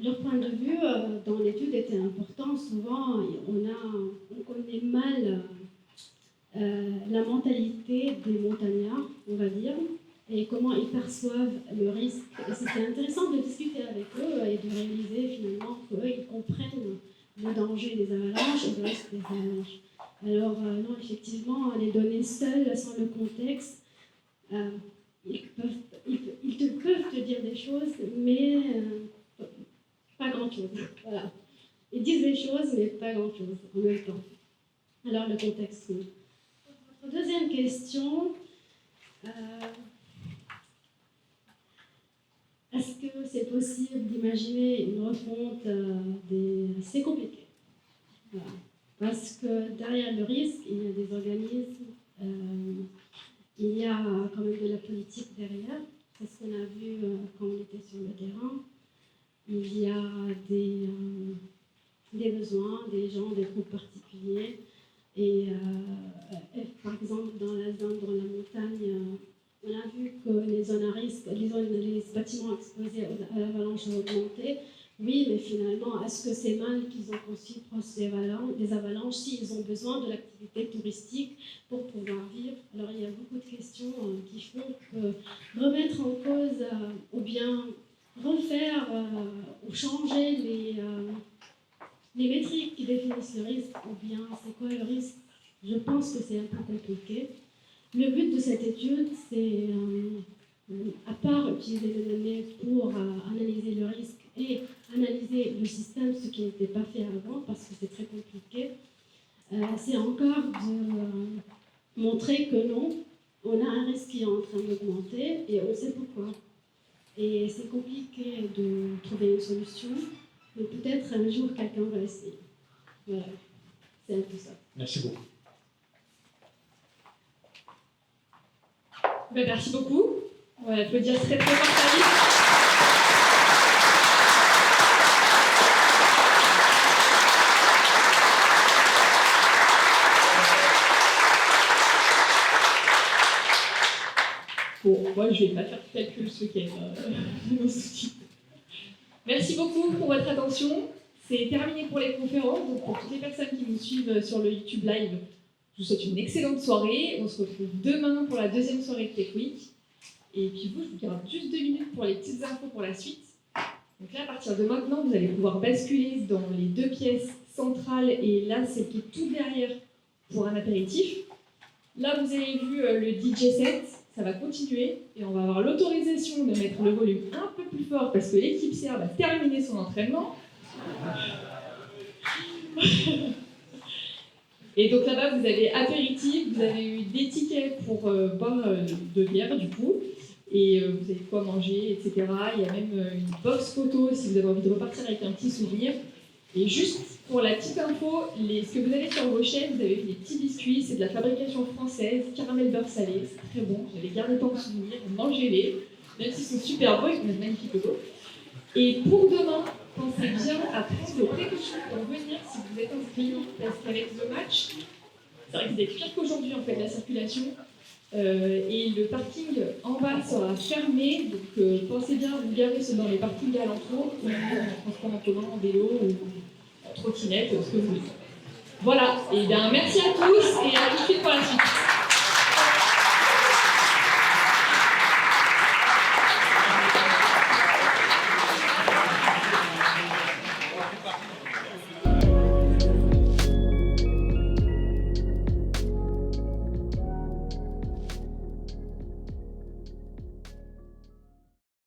leur point de vue dans l'étude était important. Souvent, on connaît mal la mentalité des montagnards, on va dire, et comment ils perçoivent le risque. Et c'était intéressant de discuter avec eux et de réaliser finalement qu'eux, ils comprennent le danger des avalanches et le risque des avalanches. Alors, non, effectivement, les données seules, sans le contexte, ils peuvent te dire des choses, mais pas grand-chose. Voilà. Ils disent des choses, mais pas grand-chose en même temps. Alors, le contexte, oui. Votre deuxième question, est-ce que c'est possible d'imaginer une refonte C'est compliqué. Voilà. Parce que derrière le risque, il y a des organismes, il y a quand même de la politique derrière. C'est ce qu'on a vu quand on était sur le terrain. Il y a des besoins, des gens, des groupes particuliers. Et par exemple, dans la zone, dans la montagne, on a vu que les zones à risque, les bâtiments exposés à l'avalanche ont augmenté. Oui, mais finalement, est-ce que c'est mal qu'ils ont conçu des avalanches s'ils ont besoin de l'activité touristique pour pouvoir vivre? Alors, il y a beaucoup de questions qui font que remettre en cause ou bien refaire ou changer les métriques qui définissent le risque, ou bien c'est quoi le risque Je pense que c'est un peu compliqué. Le but de cette étude, c'est, à part utiliser les données pour analyser le risque et analyser le système, ce qui n'était pas fait avant, parce que c'est très compliqué, c'est encore de montrer que non, on a un risque qui est en train d'augmenter et on sait pourquoi. Et c'est compliqué de trouver une solution, mais peut-être un jour quelqu'un va essayer. Voilà, c'est un peu ça. Merci beaucoup. Ben, merci beaucoup. On va applaudir très très fort Alice. Bon, moi je vais pas faire de calcul ce week-end, nos sous-titres. Merci beaucoup pour votre attention. C'est terminé pour les conférences, donc pour toutes les personnes qui nous suivent sur le YouTube Live, je vous souhaite une excellente soirée. On se retrouve demain pour la deuxième soirée de Tech Week. Et puis vous, je vous garde juste 2 minutes pour les petites infos pour la suite. Donc là, à partir de maintenant, vous allez pouvoir basculer dans les 2 pièces centrales et là, celle qui est tout derrière pour un apéritif. Là, vous avez vu le DJ set, ça va continuer et on va avoir l'autorisation de mettre le volume un peu plus fort parce que l'équipe CR va terminer son entraînement. Et donc là-bas, vous avez apéritif, vous avez eu des tickets pour boire de bière du coup, et vous avez quoi manger, etc. Il y a même une box photo si vous avez envie de repartir avec un petit souvenir. Et juste pour la petite info, ce que vous avez sur vos chaises, vous avez des petits biscuits, c'est de la fabrication française, caramel beurre salé, c'est très bon, vous allez garder tant de souvenirs, mangez-les, même s'ils sont super beaux, ils ont une magnifique photo. Et pour demain, pensez bien à prendre vos précautions pour venir si vous êtes inscrit, parce qu'avec le match, c'est vrai que vous êtes pire qu'aujourd'hui en fait la circulation, et le parking en bas sera fermé, donc pensez bien à vous garer dans les parkings alentours, ou en transport en commun, en vélo, ou en trottinette, ce que vous voulez. Voilà, et bien merci à tous et à tout de suite pour la suite.